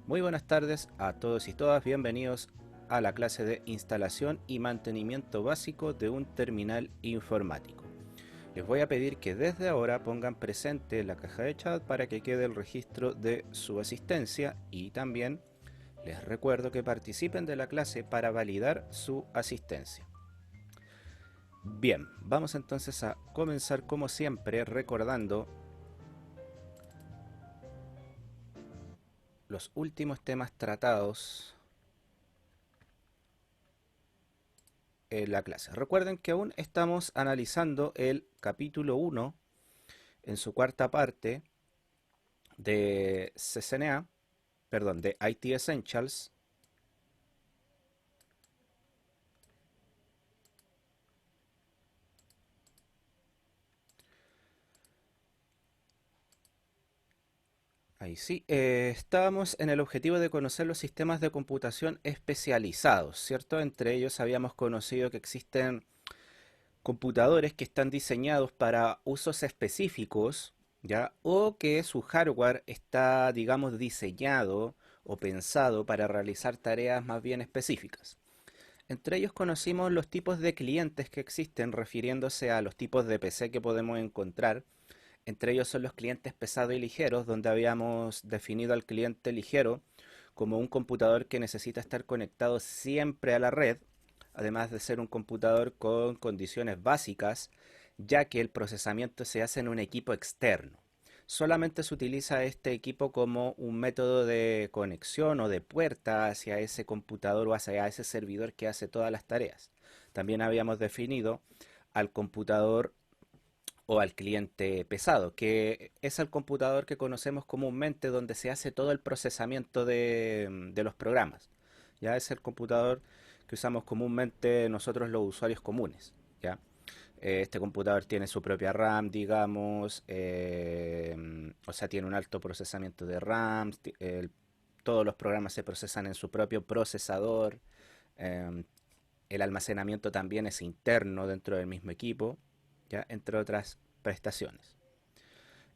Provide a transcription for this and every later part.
Muy buenas tardes a todos y todas, bienvenidos a la clase de instalación y mantenimiento básico de un terminal informático. Les voy a pedir que desde ahora pongan presente en la caja de chat para que quede el registro de su asistencia y también les recuerdo que participen de la clase para validar su asistencia. Bien, vamos entonces a comenzar como siempre recordando los últimos temas tratados en la clase. Recuerden que aún estamos analizando el capítulo 1 en su cuarta parte de CCNA, perdón, de IT Essentials. Ahí sí, estábamos en el objetivo de conocer los sistemas de computación especializados, ¿cierto? Entre ellos habíamos conocido que existen computadores que están diseñados para usos específicos, ¿ya? O que su hardware está, digamos, diseñado o pensado para realizar tareas más bien específicas. Entre ellos conocimos los tipos de clientes que existen refiriéndose a los tipos de PC que podemos encontrar. Entre ellos son los clientes pesados y ligeros, donde habíamos definido al cliente ligero como un computador que necesita estar conectado siempre a la red, además de ser un computador con condiciones básicas, ya que el procesamiento se hace en un equipo externo. Solamente se utiliza este equipo como un método de conexión o de puerta hacia ese computador o hacia ese servidor que hace todas las tareas. También habíamos definido al computador o al cliente pesado, que es el computador que conocemos comúnmente donde se hace todo el procesamiento de los programas. Ya es el computador que usamos comúnmente nosotros los usuarios comunes. ¿Ya? Este computador tiene su propia RAM, digamos, o sea, tiene un alto procesamiento de RAM, todos los programas se procesan en su propio procesador, eh, el almacenamiento también es interno dentro del mismo equipo, ¿ya? Entre otras prestaciones.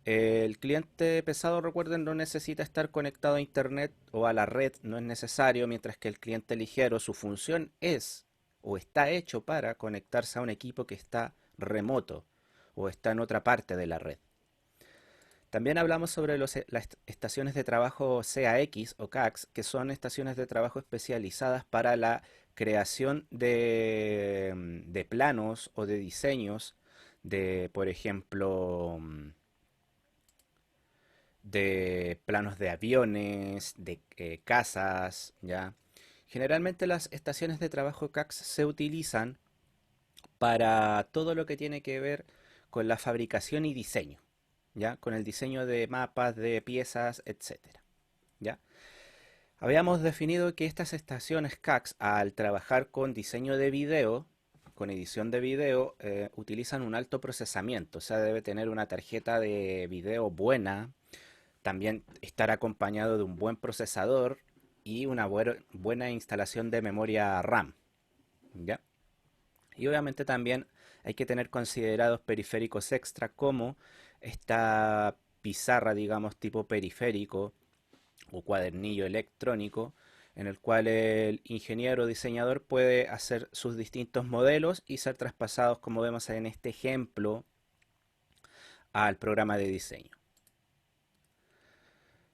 El cliente pesado, recuerden, no necesita estar conectado a internet o a la red, no es necesario, mientras que el cliente ligero, su función es o está hecho para conectarse a un equipo que está remoto o está en otra parte de la red. También hablamos sobre las estaciones de trabajo CAX o CAX, que son estaciones de trabajo especializadas para la creación de planos o de diseños de, por ejemplo, de planos de aviones, de casas, ¿ya? Generalmente las estaciones de trabajo CAX se utilizan para todo lo que tiene que ver con la fabricación y diseño, ¿ya? Con el diseño de mapas, de piezas, etcétera, ¿ya? Habíamos definido que estas estaciones CAX, al trabajar con diseño de video, con edición de video, utilizan un alto procesamiento, o sea, debe tener una tarjeta de video buena, también estar acompañado de un buen procesador y una buena instalación de memoria RAM, ¿ya? Y obviamente también hay que tener considerados periféricos extra como esta pizarra, digamos, tipo periférico o cuadernillo electrónico en el cual el ingeniero o diseñador puede hacer sus distintos modelos y ser traspasados, como vemos en este ejemplo, al programa de diseño.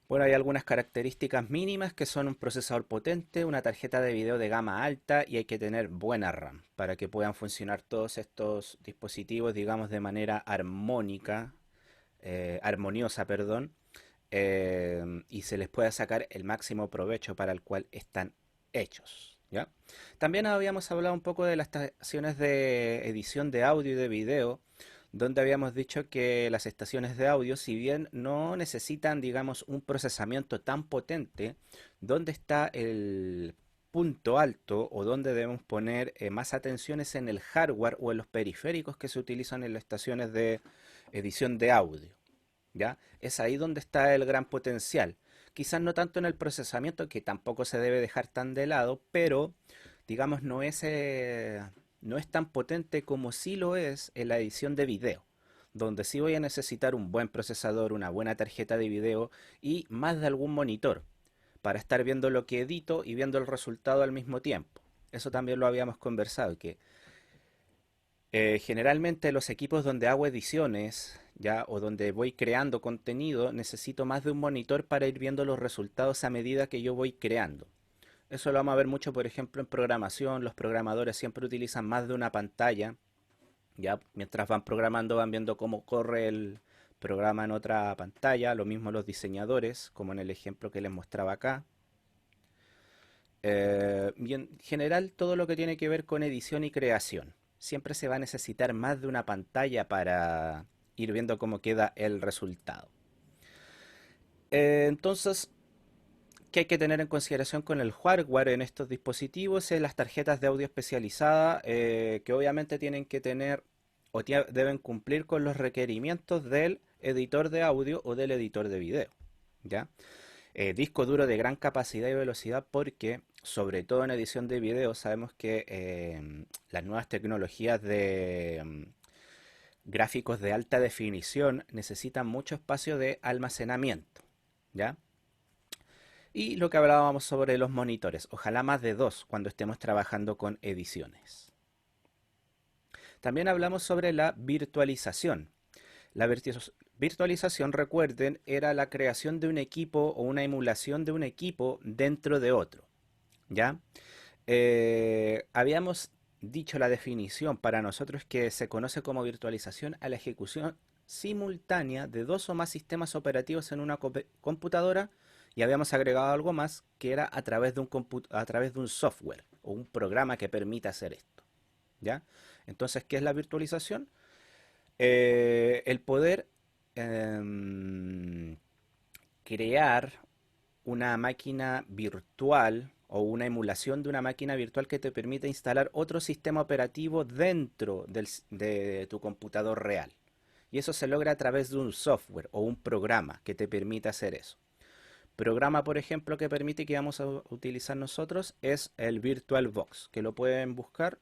Bueno, hay algunas características mínimas que son un procesador potente, una tarjeta de video de gama alta y hay que tener buena RAM para que puedan funcionar todos estos dispositivos, digamos, de manera armoniosa, perdón, y se les pueda sacar el máximo provecho para el cual están hechos. ¿Ya? También habíamos hablado un poco de las estaciones de edición de audio y de video, donde habíamos dicho que las estaciones de audio, si bien no necesitan, digamos, un procesamiento tan potente, donde está el punto alto o donde debemos poner más atenciones en el hardware o en los periféricos que se utilizan en las estaciones de edición de audio. ¿Ya? Es ahí donde está el gran potencial. Quizás no tanto en el procesamiento, que tampoco se debe dejar tan de lado, pero digamos no es tan potente como sí lo es en la edición de video, donde sí voy a necesitar un buen procesador, una buena tarjeta de video y más de algún monitor. para estar viendo lo que edito y viendo el resultado al mismo tiempo. Eso también lo habíamos conversado, que generalmente los equipos donde hago ediciones, ya, o donde voy creando contenido, necesito más de un monitor para ir viendo los resultados a medida que yo voy creando. Eso lo vamos a ver mucho, por ejemplo, en programación. Los programadores siempre utilizan más de una pantalla. Ya, mientras van programando, van viendo cómo corre el programa en otra pantalla. Lo mismo los diseñadores, como en el ejemplo que les mostraba acá. Y en general, todo lo que tiene que ver con edición y creación. Siempre se va a necesitar más de una pantalla para ir viendo cómo queda el resultado. Entonces, ¿qué hay que tener en consideración con el hardware en estos dispositivos? Es las tarjetas de audio especializadas que obviamente tienen que tener o deben cumplir con los requerimientos del editor de audio o del editor de video. ¿Ya? Disco duro de gran capacidad y velocidad porque, sobre todo en edición de video, sabemos que las nuevas tecnologías de gráficos de alta definición necesitan mucho espacio de almacenamiento. ¿Ya? Y lo que hablábamos sobre los monitores, ojalá más de dos cuando estemos trabajando con ediciones. También hablamos sobre la virtualización. La virtualización, recuerden, era la creación de un equipo o una emulación de un equipo dentro de otro. ¿Ya? Habíamos dicho la definición para nosotros que se conoce como virtualización a la ejecución simultánea de dos o más sistemas operativos en una computadora y habíamos agregado algo más que era a través de un software o un programa que permita hacer esto. ¿Ya? Entonces, ¿qué es la virtualización? El poder crear una máquina virtual o una emulación de una máquina virtual que te permite instalar otro sistema operativo dentro de tu computador real. Y eso se logra a través de un software o un programa que te permite hacer eso. Programa, por ejemplo, que permite que vamos a utilizar nosotros es el VirtualBox, que lo pueden buscar.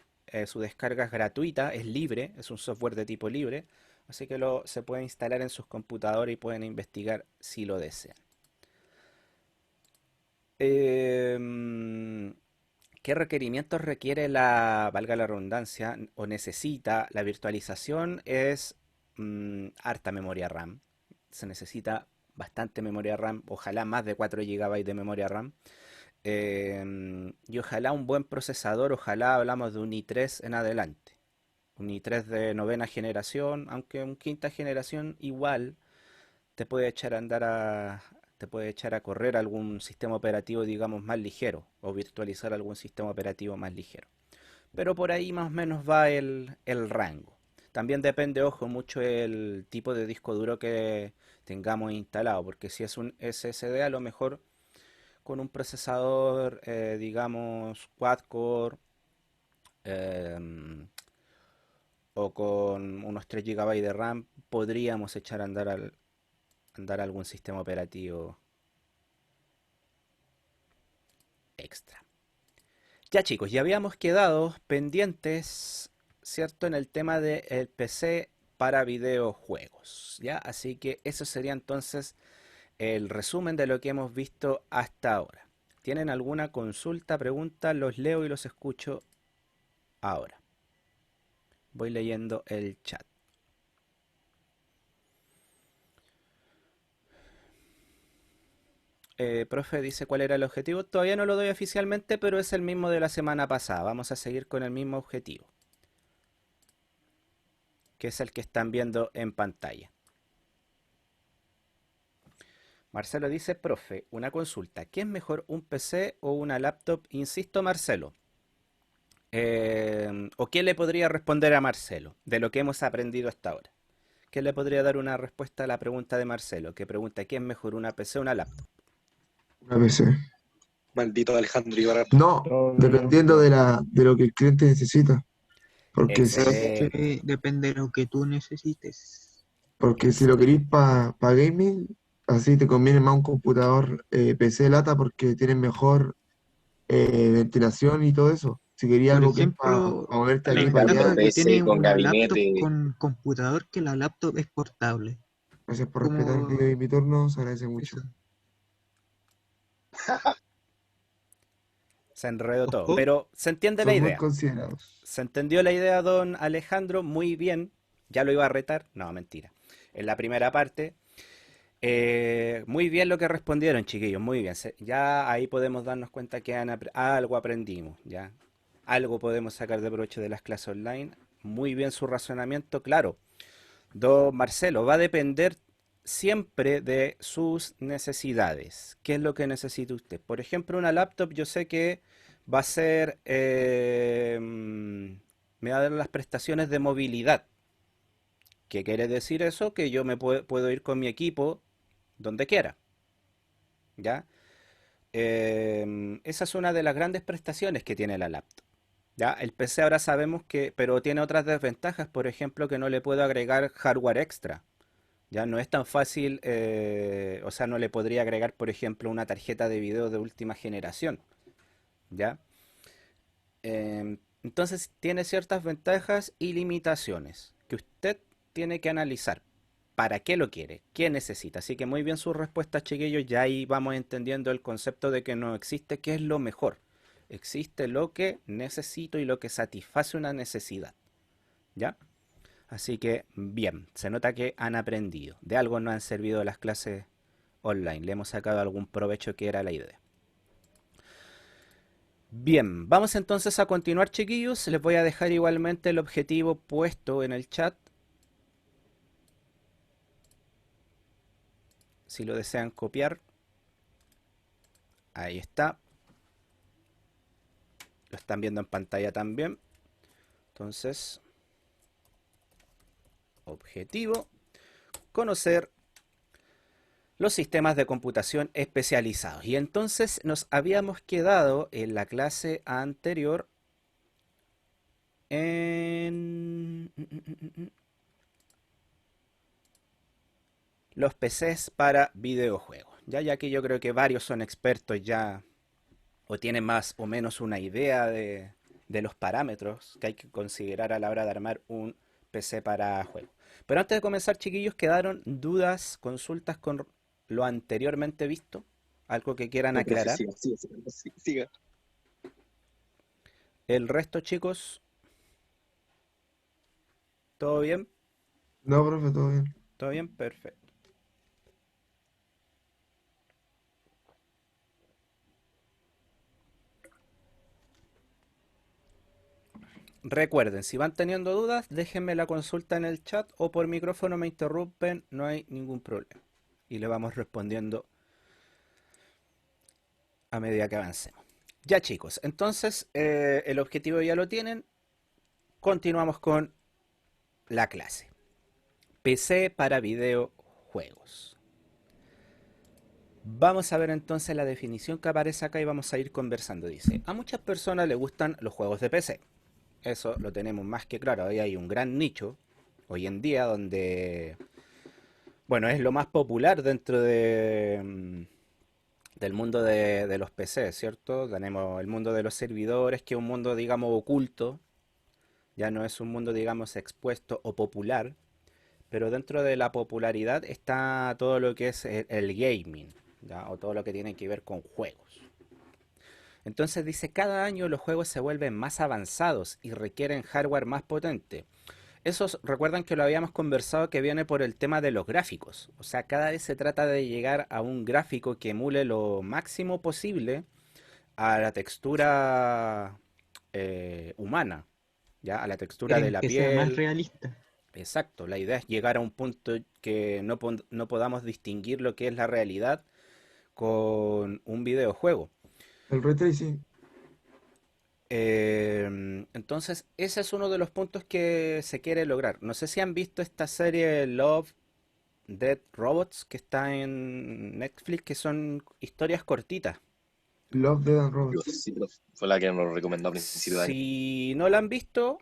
Su descarga es gratuita, es libre, es un software de tipo libre, así que se puede instalar en sus computadores y pueden investigar si lo desean. ¿Qué requerimientos requiere valga la redundancia, o necesita la virtualización? Es harta memoria RAM. Se necesita bastante memoria RAM, ojalá más de 4 GB de memoria RAM. Y ojalá un buen procesador, ojalá hablamos de un i3 en adelante. Un i3 de novena generación, aunque un quinta generación igual te puede echar a andar te puede echar a correr algún sistema operativo, digamos, más ligero, o virtualizar algún sistema operativo más ligero. Pero por ahí más o menos va el rango. También depende, ojo, mucho el tipo de disco duro que tengamos instalado, porque si es un SSD, a lo mejor con un procesador, digamos, quad-core, eh, o con unos 3 GB de RAM, podríamos echar a andar algún sistema operativo extra. Ya chicos, ya habíamos quedado pendientes, ¿cierto? En el tema del PC para videojuegos, ¿ya? Así que eso sería entonces el resumen de lo que hemos visto hasta ahora. ¿Tienen alguna consulta, pregunta? Los leo y los escucho ahora. Voy leyendo el chat. Profe dice cuál era el objetivo. Todavía no lo doy oficialmente, pero es el mismo de la semana pasada. Vamos a seguir con el mismo objetivo, que es el que están viendo en pantalla. Marcelo dice, profe, una consulta. ¿Qué es mejor, un PC o una laptop? Insisto, Marcelo. ¿O qué le podría responder a Marcelo de lo que hemos aprendido hasta ahora? ¿Qué le podría dar una respuesta a la pregunta de Marcelo? Que pregunta, ¿qué es mejor, una PC o una laptop? Una PC. Maldito Alejandro Ibarra. No, dependiendo de lo que el cliente necesita. Porque Pero si, es Excelente. que depende de lo que tú necesites. porque si lo Excelente. querís para gaming, así te conviene más un computador PC lata porque tiene mejor ventilación y todo eso. Si querías Por algo que es para ejemplo, moverte la aquí para Alejandro allá, ventaja que PC tiene con una laptop gabinete. con computador que la laptop es portable. gracias por respetar el Como video y mi turno, se agradece mucho. eso. Se enredó todo, Ojo, pero se entiende la Son muy idea. considerados. Se entendió la idea, don Alejandro, muy bien. Ya lo iba a retar. No, mentira. En la primera parte, muy bien lo que respondieron, chiquillos, muy bien. Ya ahí podemos darnos cuenta que algo aprendimos, ya. Algo podemos sacar de provecho de las clases online. Muy bien su razonamiento, claro. Don Marcelo, va a depender siempre de sus necesidades. ¿Qué es lo que necesita usted? Por ejemplo, una laptop yo sé que va a ser, me va a dar las prestaciones de movilidad. ¿Qué quiere decir eso? Que yo puedo ir con mi equipo donde quiera, ¿ya? Esa es una de las grandes prestaciones que tiene la laptop. Ya, el PC ahora sabemos que, pero tiene otras desventajas, por ejemplo, que no le puedo agregar hardware extra. Ya no es tan fácil, o sea, no le podría agregar, por ejemplo, una tarjeta de video de última generación. ¿Ya? Entonces tiene ciertas ventajas y limitaciones que usted tiene que analizar. ¿Para qué lo quiere? ¿Qué necesita? Así que muy bien sus respuestas, chiquillos. Ya ahí vamos entendiendo el concepto de que no existe qué es lo mejor. Existe lo que necesito y lo que satisface una necesidad. ¿Ya? Así que bien, se nota que han aprendido. De algo nos han servido las clases online. Le hemos sacado algún provecho que era la idea. Bien, vamos entonces a continuar, chiquillos. Les voy a dejar igualmente el objetivo puesto en el chat. Si lo desean copiar. Ahí está. Lo están viendo en pantalla también. Entonces, objetivo, conocer los sistemas de computación especializados. Y entonces nos habíamos quedado en la clase anterior en los PCs para videojuegos. Ya que yo creo que varios son expertos ya o tienen más o menos una idea de los parámetros que hay que considerar a la hora de armar un PC para juegos. Pero antes de comenzar, chiquillos, ¿quedaron dudas, consultas con lo anteriormente visto? ¿Algo que quieran No, profe, aclarar? siga, siga, siga, siga. El resto, chicos, ¿todo bien? No, profe, todo bien. ¿Todo bien? Perfecto. Recuerden, si van teniendo dudas, déjenme la consulta en el chat o por micrófono me interrumpen, no hay ningún problema. Y le vamos respondiendo a medida que avancemos. Ya chicos, entonces el objetivo ya lo tienen. Continuamos con la clase. PC para videojuegos. Vamos a ver entonces la definición que aparece acá y vamos a ir conversando. Dice, a muchas personas les gustan los juegos de PC. Eso lo tenemos más que claro. Hoy hay un gran nicho hoy en día donde, bueno, es lo más popular dentro del mundo de los PC, ¿cierto? Tenemos el mundo de los servidores, que es un mundo, digamos, oculto. Ya no es un mundo, digamos, expuesto o popular. Pero dentro de la popularidad está todo lo que es el gaming, ¿ya? O todo lo que tiene que ver con juegos. Entonces dice, cada año los juegos se vuelven más avanzados y requieren hardware más potente. Esos, recuerdan que lo habíamos conversado que viene por el tema de los gráficos. O sea, cada vez se trata de llegar a un gráfico que emule lo máximo posible a la textura humana, ¿ya? A la textura de quieren la que sea más piel. realista. Exacto, la idea es llegar a un punto que no podamos distinguir lo que es la realidad con un videojuego. El ray tracing, Entonces, ese es uno de los puntos que se quiere lograr. No sé si han visto esta serie Love, Dead Robots que está en Netflix, que son historias cortitas. Love, Dead and Digo, Robots. sí, profe, fue la que nos recomendó a principio de año. Si no la han visto,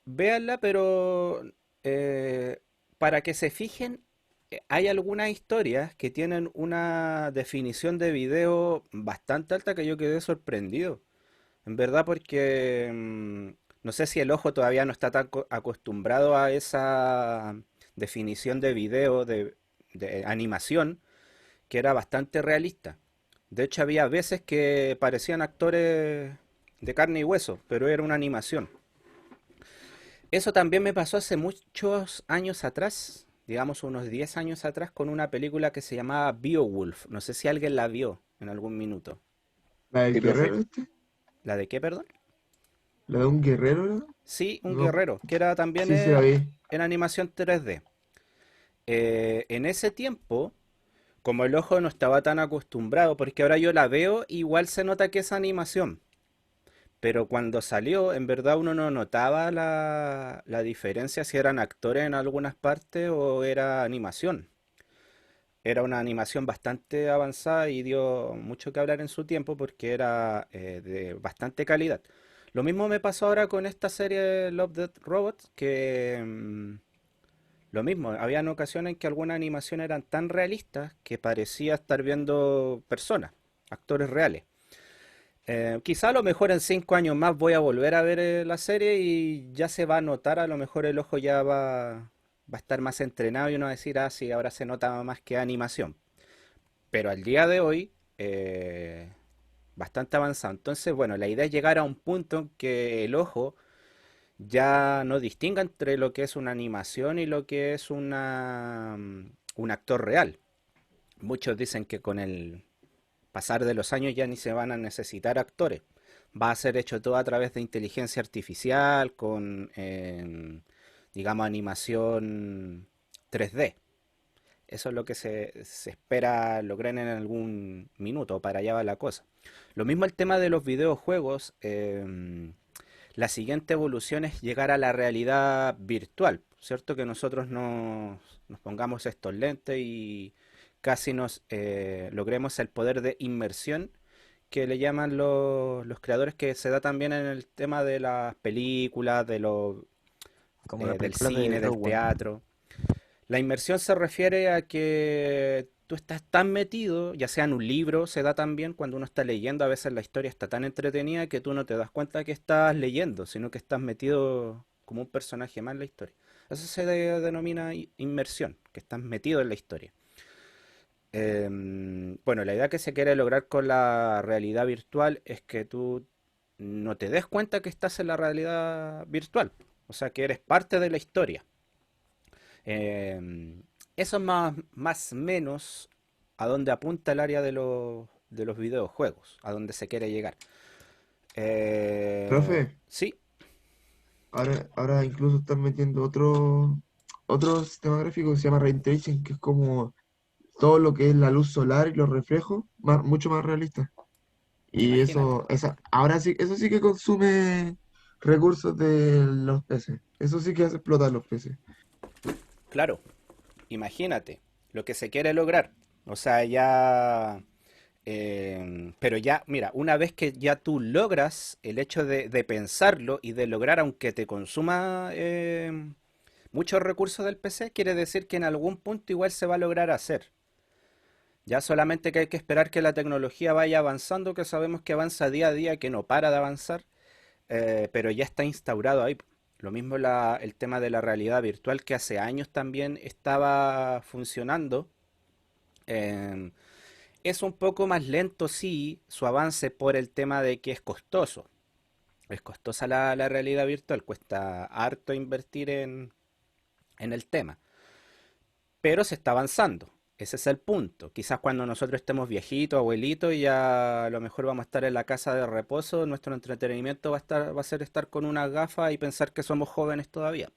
véanla, pero eh, para que se fijen, hay algunas historias que tienen una definición de video bastante alta que yo quedé sorprendido. En verdad, porque no sé si el ojo todavía no está tan acostumbrado a esa definición de video, de animación, que era bastante realista. De hecho, había veces que parecían actores de carne y hueso, pero era una animación. Eso también me pasó hace muchos años atrás, digamos unos 10 años atrás, con una película que se llamaba Beowulf. No sé si alguien la vio en algún minuto. ¿La del Sí, profe. guerrero este? ¿La de qué, perdón? ¿La de un guerrero era? Sí, un No. guerrero, que era también Sí, sí, la vi. en animación 3D. En ese tiempo, como el ojo no estaba tan acostumbrado, porque ahora yo la veo, igual se nota que es animación. Pero cuando salió, en verdad uno no notaba la diferencia si eran actores en algunas partes o era animación. Era una animación bastante avanzada y dio mucho que hablar en su tiempo porque era de bastante calidad. Lo mismo me pasó ahora con esta serie Love, Death Robots, que lo mismo, habían ocasiones en que algunas animaciones eran tan realistas que parecía estar viendo personas, actores reales. Quizá a lo mejor en 5 años más voy a volver a ver la serie y ya se va a notar, a lo mejor el ojo ya va a estar más entrenado y uno va a decir, ah, sí, ahora se nota más que animación. Pero al día de hoy, bastante avanzado. Entonces, bueno, la idea es llegar a un punto en que el ojo ya no distinga entre lo que es una animación y lo que es un actor real. Muchos dicen que con el pasar de los años ya ni se van a necesitar actores. Va a ser hecho todo a través de inteligencia artificial, con, digamos, animación 3D. Eso es lo que se espera lograr en algún minuto, para allá va la cosa. Lo mismo el tema de los videojuegos. La siguiente evolución es llegar a la realidad virtual, ¿cierto? Que nosotros nos pongamos estos lentes y casi nos logremos el poder de inmersión que le llaman los creadores, que se da también en el tema de las películas, Como la del película de cine, del Rogue One. teatro. La inmersión se refiere a que tú estás tan metido, ya sea en un libro, se da también cuando uno está leyendo, a veces la historia está tan entretenida que tú no te das cuenta que estás leyendo, sino que estás metido como un personaje más en la historia. Eso se denomina inmersión, que estás metido en la historia. Bueno, la idea que se quiere lograr con la realidad virtual es que tú no te des cuenta que estás en la realidad virtual, o sea, que eres parte de la historia. Eh, Eso es más menos a donde apunta el área de los videojuegos, a donde se quiere llegar. Profe, Sí, ahora incluso están metiendo otro sistema gráfico que se llama Ray Tracing, que es como todo lo que es la luz solar y los reflejos, mucho más realista. Y imagínate. ahora sí, eso sí que consume recursos de los PC. Eso sí que hace explotar los PC. Claro, imagínate lo que se quiere lograr. O sea, ya... pero ya, mira, una vez que ya tú logras el hecho de pensarlo y de lograr, aunque te consuma muchos recursos del PC, quiere decir que en algún punto igual se va a lograr hacer. Ya solamente que hay que esperar que la tecnología vaya avanzando, que sabemos que avanza día a día, que no para de avanzar, pero ya está instaurado ahí. Lo mismo el tema de la realidad virtual, que hace años también estaba funcionando. eh, es un poco más lento, sí, su avance por el tema de que es costoso. Es costosa la realidad virtual, cuesta harto invertir en el tema, pero se está avanzando. Ese es el punto. Quizás cuando nosotros estemos viejitos, abuelitos, y ya a lo mejor vamos a estar en la casa de reposo, nuestro entretenimiento va a ser estar con unas gafas y pensar que somos jóvenes todavía.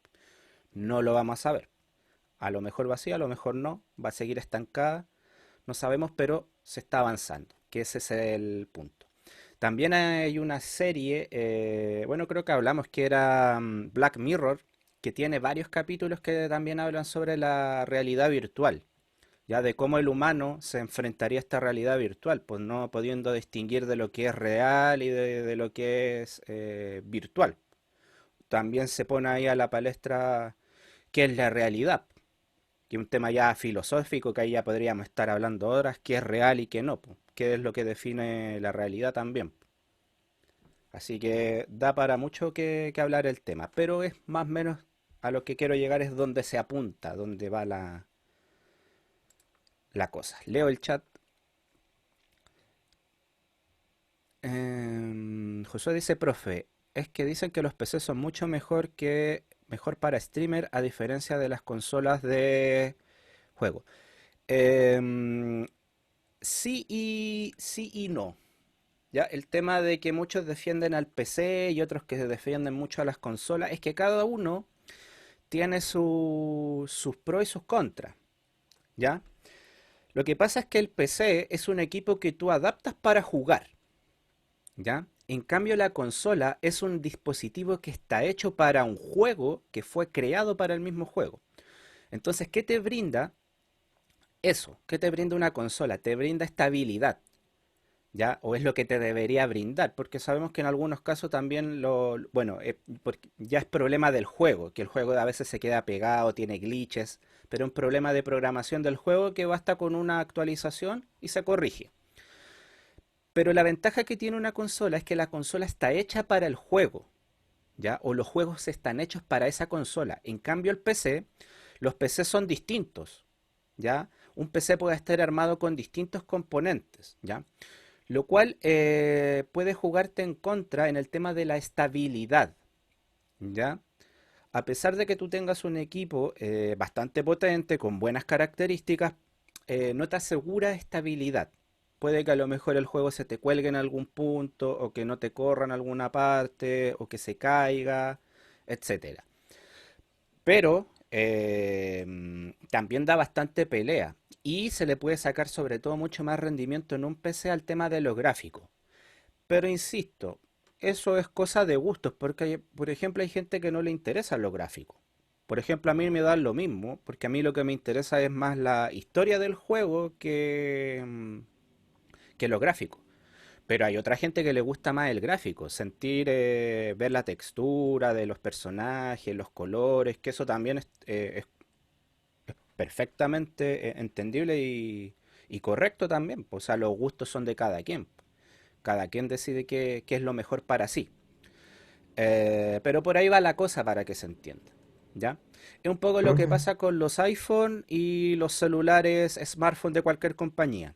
No lo vamos a saber. A lo mejor va así, a lo mejor no, va a seguir estancada, no sabemos, pero se está avanzando, que ese es el punto. También hay una serie, bueno, creo que hablamos que era Black Mirror, que tiene varios capítulos que también hablan sobre la realidad virtual, ya de cómo el humano se enfrentaría a esta realidad virtual, pues no pudiendo distinguir de lo que es real y de lo que es virtual. También se pone ahí a la palestra qué es la realidad, que es un tema ya filosófico que ahí ya podríamos estar hablando horas, qué es real y qué no, pues, qué es lo que define la realidad también. Así que da para mucho que hablar el tema, pero es más o menos a lo que quiero llegar es donde se apunta, donde va la cosa. Leo el chat. Josué dice, profe, es que dicen que los PC son mucho mejor para streamer a diferencia de las consolas de juego. Em, sí y no. Ya, el tema de que muchos defienden al PC y otros que defienden mucho a las consolas es que cada uno tiene sus pros y sus contras, ¿ya? Lo que pasa es que el PC es un equipo que tú adaptas para jugar, ¿ya? En cambio, la consola es un dispositivo que está hecho para un juego que fue creado para el mismo juego. Entonces, ¿qué te brinda eso? ¿Qué te brinda una consola? Te brinda estabilidad, ¿ya? O es lo que te debería brindar, porque sabemos que en algunos casos también bueno, ya es problema del juego, que el juego a veces se queda pegado, tiene glitches, pero un problema de programación del juego que basta con una actualización y se corrige. Pero la ventaja que tiene una consola es que la consola está hecha para el juego, ¿ya? O los juegos están hechos para esa consola. En cambio el PC, los PC son distintos, ¿ya? Un PC puede estar armado con distintos componentes, ¿ya? Lo cual puede jugarte en contra en el tema de la estabilidad, ¿ya? A pesar de que tú tengas un equipo bastante potente, con buenas características, no te asegura estabilidad. Puede que a lo mejor el juego se te cuelgue en algún punto, o que no te corra en alguna parte, o que se caiga, etcétera. Pero también da bastante pelea. Y se le puede sacar sobre todo mucho más rendimiento en un PC al tema de los gráficos. Pero insisto, eso es cosa de gustos, porque por ejemplo hay gente que no le interesa lo gráfico. Por ejemplo, a mí me da lo mismo, porque a mí lo que me interesa es más la historia del juego que lo gráfico. Pero hay otra gente que le gusta más el gráfico, sentir, ver la textura de los personajes, los colores, que eso también es perfectamente entendible y correcto también. O sea, los gustos son de cada quien. Cada quien decide qué es lo mejor para sí. Pero por ahí va la cosa para que se entienda. ¿Ya? Es un poco lo que Profe, pasa con los iPhone y los celulares, smartphone de cualquier compañía.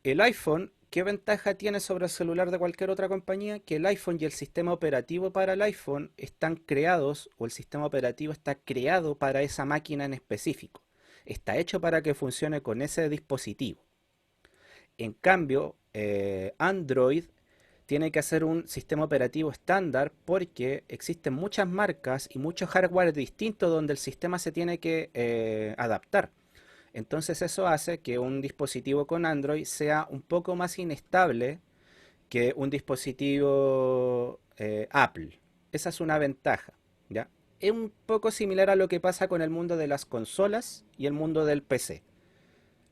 El iPhone, ¿qué ventaja tiene sobre el celular de cualquier otra compañía? Que el iPhone y el sistema operativo para el iPhone están creados, o el sistema operativo está creado para esa máquina en específico. Está hecho para que funcione con ese dispositivo. En cambio, Android tiene que hacer un sistema operativo estándar porque existen muchas marcas y mucho hardware distinto donde el sistema se tiene que adaptar. Entonces eso hace que un dispositivo con Android sea un poco más inestable que un dispositivo Apple. Esa es una ventaja, ¿ya? Es un poco similar a lo que pasa con el mundo de las consolas y el mundo del PC.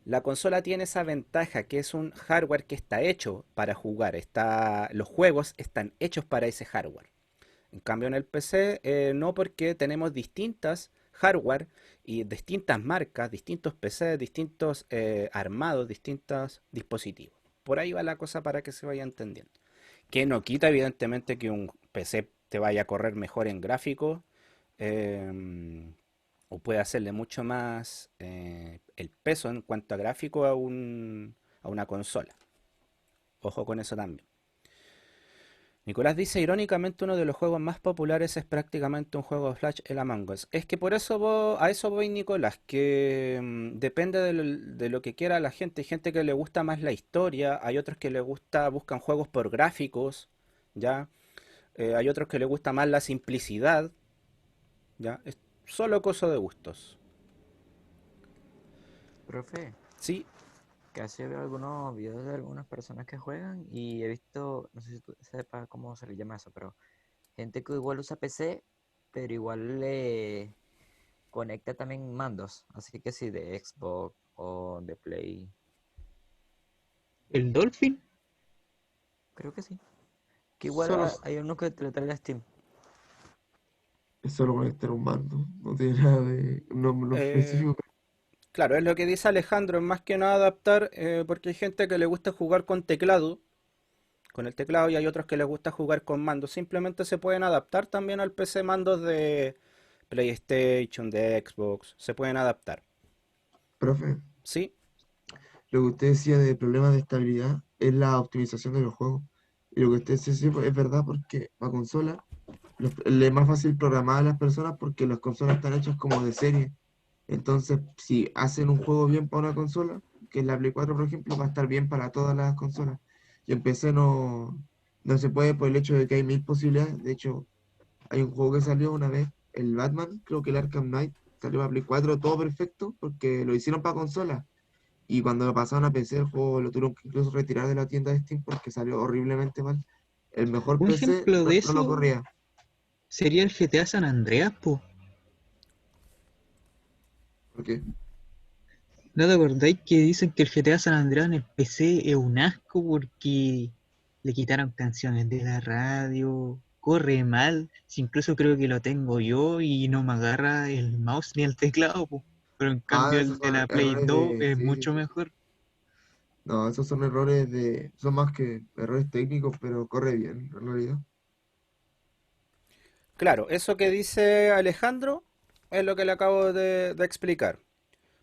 La consola tiene esa ventaja que es un hardware que está hecho para jugar, los juegos están hechos para ese hardware. En cambio en el PC no, porque tenemos distintas hardware y distintas marcas, distintos PC, distintos armados, distintos dispositivos. Por ahí va la cosa para que se vaya entendiendo. Que no quita evidentemente que un PC te vaya a correr mejor en gráficos, eh, o puede hacerle mucho más el peso en cuanto a gráfico a una consola. Ojo con eso también. Nicolás dice, irónicamente uno de los juegos más populares es prácticamente un juego de Flash, el Among Us. Es que por eso a eso voy, Nicolás, que depende de lo que quiera la gente. Hay gente que le gusta más la historia, hay otros que le gusta, buscan juegos por gráficos, ¿ya? Hay otros que le gusta más la simplicidad, ¿ya? Es solo cosa de gustos. Profe, Sí, casi veo algunos videos de algunas personas que juegan y he visto, no sé si tú sepas cómo se le llama eso, pero gente que igual usa PC, pero igual le conecta también mandos, así que sí, de Xbox o de Play, El Dolphin, creo que sí. Que igual solo, hay uno que te lo trae a Steam. es solo conectar un mando, no tiene nada de no eh, específico. claro, es lo que dice Alejandro, es más que nada adaptar, porque hay gente que le gusta jugar con el teclado, y hay otros que les gusta jugar con mando. Simplemente se pueden adaptar también al PC, mandos de PlayStation, de Xbox, se pueden adaptar. Profe, ¿Sí? lo que usted decía de problemas de estabilidad es la optimización de los juegos. Y lo que usted dice sí, pues, es verdad porque para consola le es más fácil programar a las personas porque las consolas están hechas como de serie. Entonces, si hacen un juego bien para una consola, que es la Play 4, por ejemplo, va a estar bien para todas las consolas. Y en PC no se puede por el hecho de que hay mil posibilidades. De hecho, hay un juego que salió una vez, el Batman, creo que el Arkham Knight, salió para Play 4, todo perfecto, porque lo hicieron para consola. Y cuando lo pasaron a PC, el juego lo tuvieron que incluso retirar de la tienda de Steam porque salió horriblemente mal. El mejor Un PC ejemplo de no lo eso corría. sería el GTA San Andreas, po. ¿Por qué? ¿No te acordáis que dicen que el GTA San Andreas en el PC es un asco porque le quitaron canciones de la radio, corre mal, si incluso creo que lo tengo yo y no me agarra el mouse ni el teclado, po. Pero en cambio Esos el de son la Play errores 2 de... es Sí, sí, mucho sí. mejor. No, esos son errores de... Son más que errores técnicos, pero corre bien, en realidad. Claro, eso que dice Alejandro es lo que le acabo de explicar.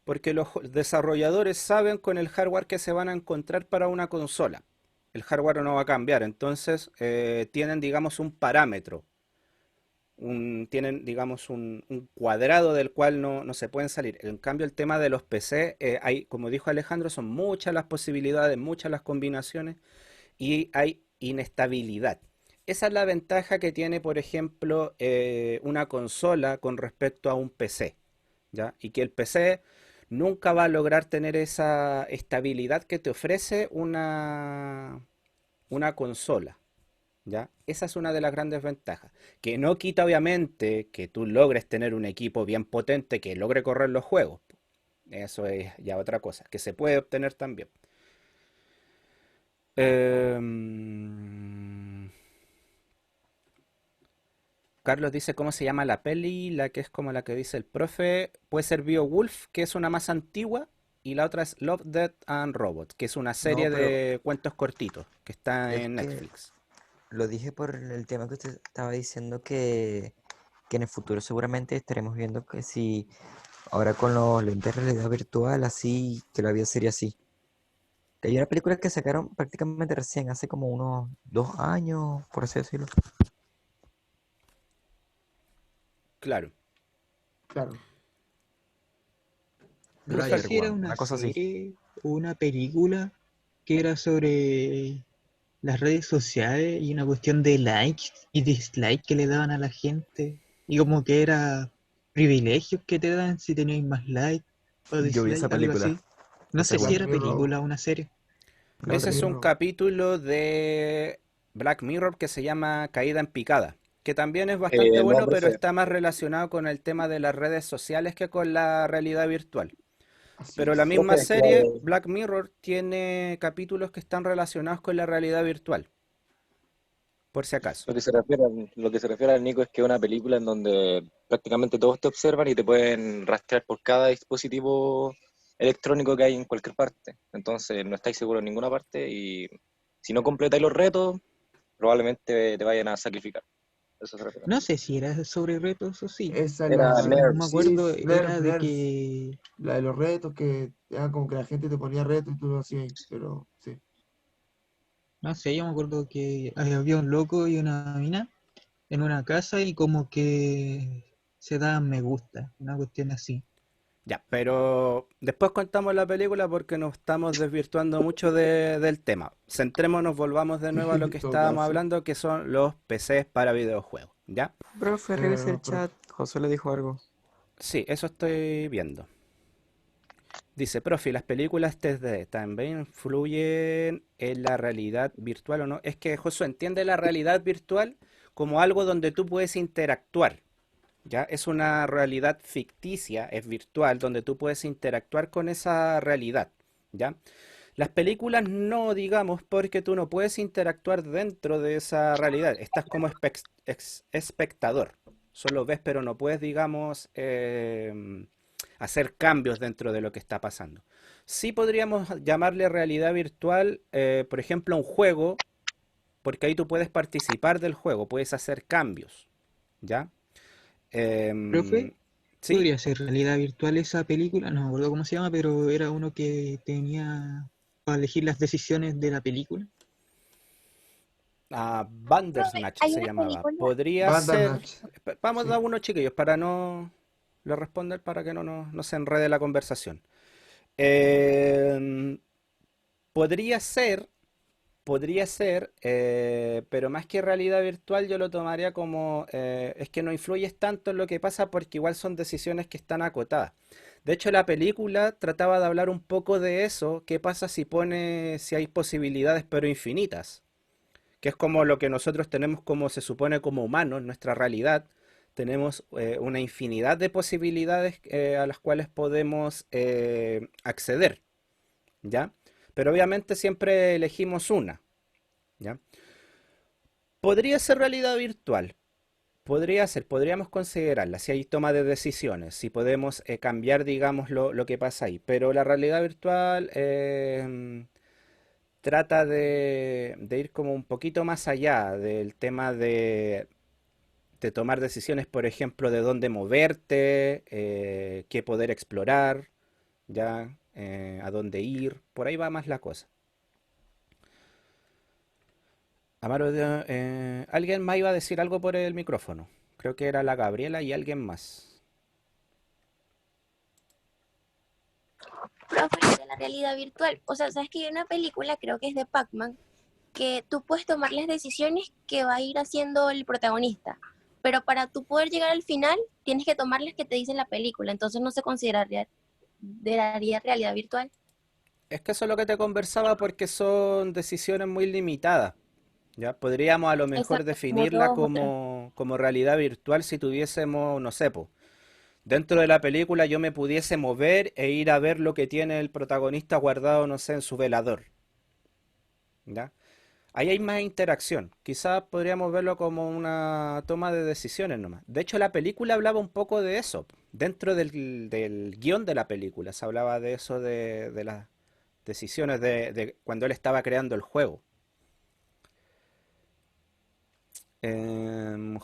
Porque los desarrolladores saben con el hardware que se van a encontrar para una consola. El hardware no va a cambiar, entonces tienen, digamos, un parámetro. Tienen, digamos, un cuadrado del cual no se pueden salir. En cambio, el tema de los PC, hay, como dijo Alejandro, son muchas las posibilidades, muchas las combinaciones y hay inestabilidad. Esa es la ventaja que tiene, por ejemplo, una consola con respecto a un PC, ¿ya? Y que el PC nunca va a lograr tener esa estabilidad que te ofrece una consola, ¿ya? Esa es una de las grandes ventajas. Que no quita, obviamente, que tú logres tener un equipo bien potente que logre correr los juegos. Eso es ya otra cosa, que se puede obtener también. Em, Carlos dice cómo se llama la peli, la que es como la que dice el profe. Puede ser Beowulf, que es una más antigua, y la otra es Love, Death and Robots, que es una No, serie pero de cuentos cortitos que está es en que Netflix. lo dije por el tema que usted estaba diciendo que en el futuro seguramente estaremos viendo que si ahora con los lentes de realidad virtual, así, que la vida sería así. Que hay una película que sacaron prácticamente recién, hace como unos 2 años, por así decirlo. Claro. Claro. No sé Player si era One, una una cosa así. serie o una película que era sobre las redes sociales y una cuestión de likes y dislikes que le daban a la gente. Y como que era privilegios que te dan si tenías más likes o Yo vi esa dislikes, algo película, así. No esa sé si Black igual. era Mirror. película o una serie. No, Black Ese era es un película. Mirror. capítulo de Black Mirror que se llama Caída en Picada, que también es bastante No, bueno, pero profe. está más relacionado con el tema de las redes sociales que con la realidad virtual. Así Pero la es. misma Profe, serie, Black Mirror, tiene capítulos que están relacionados con la realidad virtual, por si acaso. lo que se refiere al Nico es que es una película en donde prácticamente todos te observan y te pueden rastrear por cada dispositivo electrónico que hay en cualquier parte. Entonces no estáis seguros en ninguna parte y si no completáis los retos, probablemente te vayan a sacrificar. Eso se refiere. No sé si era sobre retos o sí. Esa es Era No nerd. me sí, acuerdo, Nerf, era de Nerf. que, La de los retos que como que la gente te ponía retos y tú lo hacías, pero sí. no sé, yo me acuerdo que había un loco y una mina en una casa y como que se daban me gusta, una cuestión así. Ya, pero después contamos la película porque nos estamos desvirtuando mucho del tema. Centrémonos, volvamos de nuevo a lo que En todo estábamos caso. hablando, que son los PCs para videojuegos, ¿ya? Profe, revise el Profe. chat. José le dijo algo. Sí, eso estoy viendo. Dice, profe, ¿las películas 3D también influyen en la realidad virtual o no? Es que Josué entiende la realidad virtual como algo donde tú puedes interactuar, ¿ya? Es una realidad ficticia, es virtual, donde tú puedes interactuar con esa realidad, ¿ya? Las películas no, digamos, porque tú no puedes interactuar dentro de esa realidad. Estás como espectador. Solo ves, pero no puedes, digamos, hacer cambios dentro de lo que está pasando. Sí podríamos llamarle realidad virtual, por ejemplo, a un juego, porque ahí tú puedes participar del juego, puedes hacer cambios, ¿ya? Profe, Em, sí, podría ser realidad virtual esa película, no me acuerdo cómo se llama, pero era uno que tenía para elegir las decisiones de la película. Bandersnatch Hay se una llamaba. película, Podría ser. Bandersnatch, Vamos a dar sí. unos chiquillos para no le responder para que no se enrede la conversación. Eh, podría ser, podría ser, pero más que realidad virtual yo lo tomaría como, es que no influyes tanto en lo que pasa porque igual son decisiones que están acotadas. De hecho, la película trataba de hablar un poco de eso, qué pasa si hay posibilidades pero infinitas, que es como lo que nosotros tenemos como se supone como humanos, nuestra realidad. Tenemos una infinidad de posibilidades a las cuales podemos acceder, ¿ya? Pero obviamente siempre elegimos una, ¿ya? Podría ser realidad virtual, podría ser, podríamos considerarla, si hay toma de decisiones, si podemos cambiar, digamos, lo que pasa ahí. Pero la realidad virtual trata de ir como un poquito más allá del tema de tomar decisiones, por ejemplo, de dónde moverte, qué poder explorar, ya, a dónde ir, por ahí va más la cosa. Amaro, alguien más iba a decir algo por el micrófono. Creo que era la Gabriela y alguien más. profe, de la realidad virtual. O sea, sabes que hay una película, creo que es de Pac-Man, que tú puedes tomar las decisiones que va a ir haciendo el protagonista. Pero para tú poder llegar al final, tienes que tomar las que te dice la película. Entonces no se consideraría realidad virtual. Es que eso es lo que te conversaba porque son decisiones muy limitadas. ¿Ya? Podríamos a lo mejor Exacto, como definirla todos otros. como realidad virtual si tuviésemos, no sé, po, dentro de la película yo me pudiese mover e ir a ver lo que tiene el protagonista guardado, no sé, en su velador. ¿Ya? Ahí hay más interacción. Quizás podríamos verlo como una toma de decisiones nomás. De hecho, la película hablaba un poco de eso. Dentro del guión de la película se hablaba de eso de las decisiones de cuando él estaba creando el juego. Em,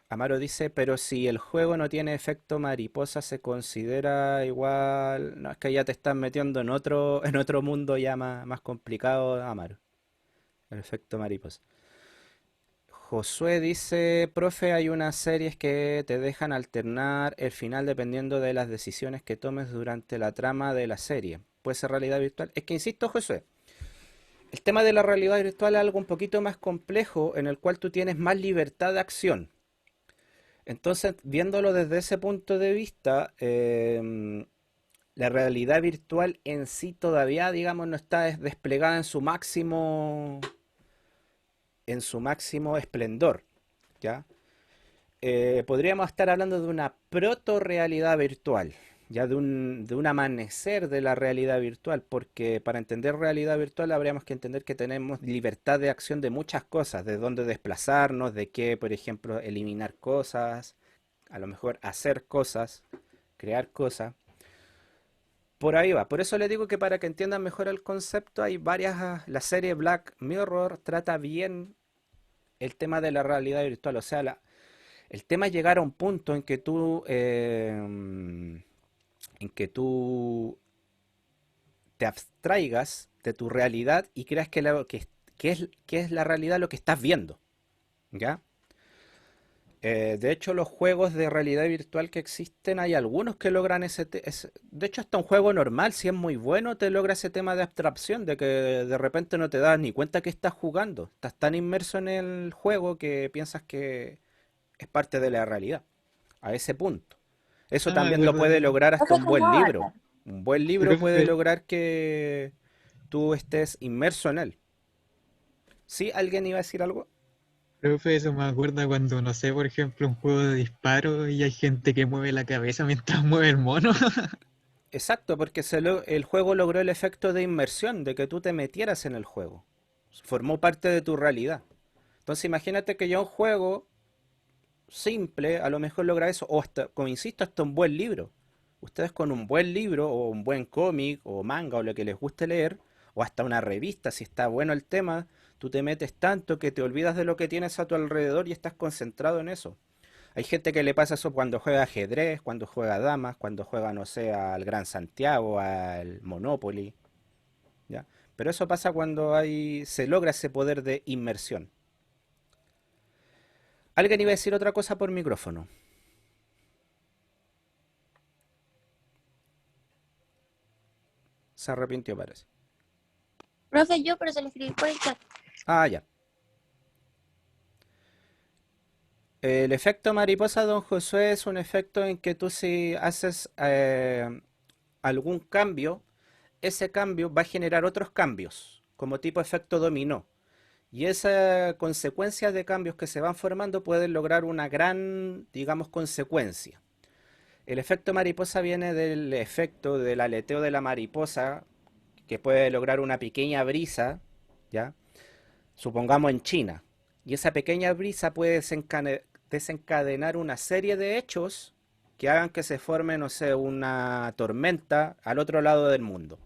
Amaro dice, pero si el juego no tiene efecto mariposa, se considera igual. No, es que ya te estás metiendo en otro mundo ya más complicado, Amaro. El efecto mariposa. Josué dice, profe, hay unas series que te dejan alternar el final dependiendo de las decisiones que tomes durante la trama de la serie. ¿Puede ser realidad virtual? Es que insisto, Josué, el tema de la realidad virtual es algo un poquito más complejo en el cual tú tienes más libertad de acción. Entonces, viéndolo desde ese punto de vista, la realidad virtual en sí todavía, digamos, no está desplegada en su máximo esplendor, ¿ya? Podríamos estar hablando de una proto-realidad virtual, ya de un amanecer de la realidad virtual, porque para entender realidad virtual habríamos que entender que tenemos libertad de acción de muchas cosas, de dónde desplazarnos, de qué, por ejemplo, eliminar cosas, a lo mejor hacer cosas, crear cosas. Por ahí va. Por eso le digo que para que entiendan mejor el concepto, hay varias. La serie Black Mirror trata bien el tema de la realidad virtual. O sea, el tema es llegar a un punto en que tú te abstraigas de tu realidad y creas que es la realidad lo que estás viendo. ¿Ya? De hecho, los juegos de realidad virtual que existen, hay algunos que logran de hecho, hasta un juego normal, si es muy bueno, te logra ese tema de abstracción, de que de repente no te das ni cuenta que estás jugando. Estás tan inmerso en el juego que piensas que es parte de la realidad. A ese punto. Eso No me también lo acuerdo puede de... lograr hasta Entonces, un como buen libro. Avatar. Un buen libro puede Profe, lograr que tú estés inmerso en él. ¿Sí? ¿Alguien iba a decir algo? profe, eso me acuerda cuando, no sé, por ejemplo, un juego de disparo y hay gente que mueve la cabeza mientras mueve el mono. Exacto, porque el juego logró el efecto de inmersión, de que tú te metieras en el juego. Formó parte de tu realidad. Entonces imagínate que ya un juego simple a lo mejor logra eso, o hasta, como insisto, hasta un buen libro. Ustedes con un buen libro, o un buen cómic, o manga, o lo que les guste leer, o hasta una revista, si está bueno el tema, tú te metes tanto que te olvidas de lo que tienes a tu alrededor y estás concentrado en eso. Hay gente que le pasa eso cuando juega ajedrez, cuando juega damas, cuando juega, no sé, al Gran Santiago, al Monopoly, ¿ya? Pero eso pasa cuando se logra ese poder de inmersión. Alguien iba a decir otra cosa por micrófono. Se arrepintió, parece. Profe, yo, pero se lo escribí por el chat. Ah, ya. El efecto mariposa, don Josué, es un efecto en que tú si haces algún cambio, ese cambio va a generar otros cambios, como tipo efecto dominó. Y esa consecuencia de cambios que se van formando pueden lograr una gran, digamos, consecuencia. El efecto mariposa viene del efecto del aleteo de la mariposa, que puede lograr una pequeña brisa, ¿ya? Supongamos en China. Y esa pequeña brisa puede desencadenar una serie de hechos que hagan que se forme, no sé, una tormenta al otro lado del mundo.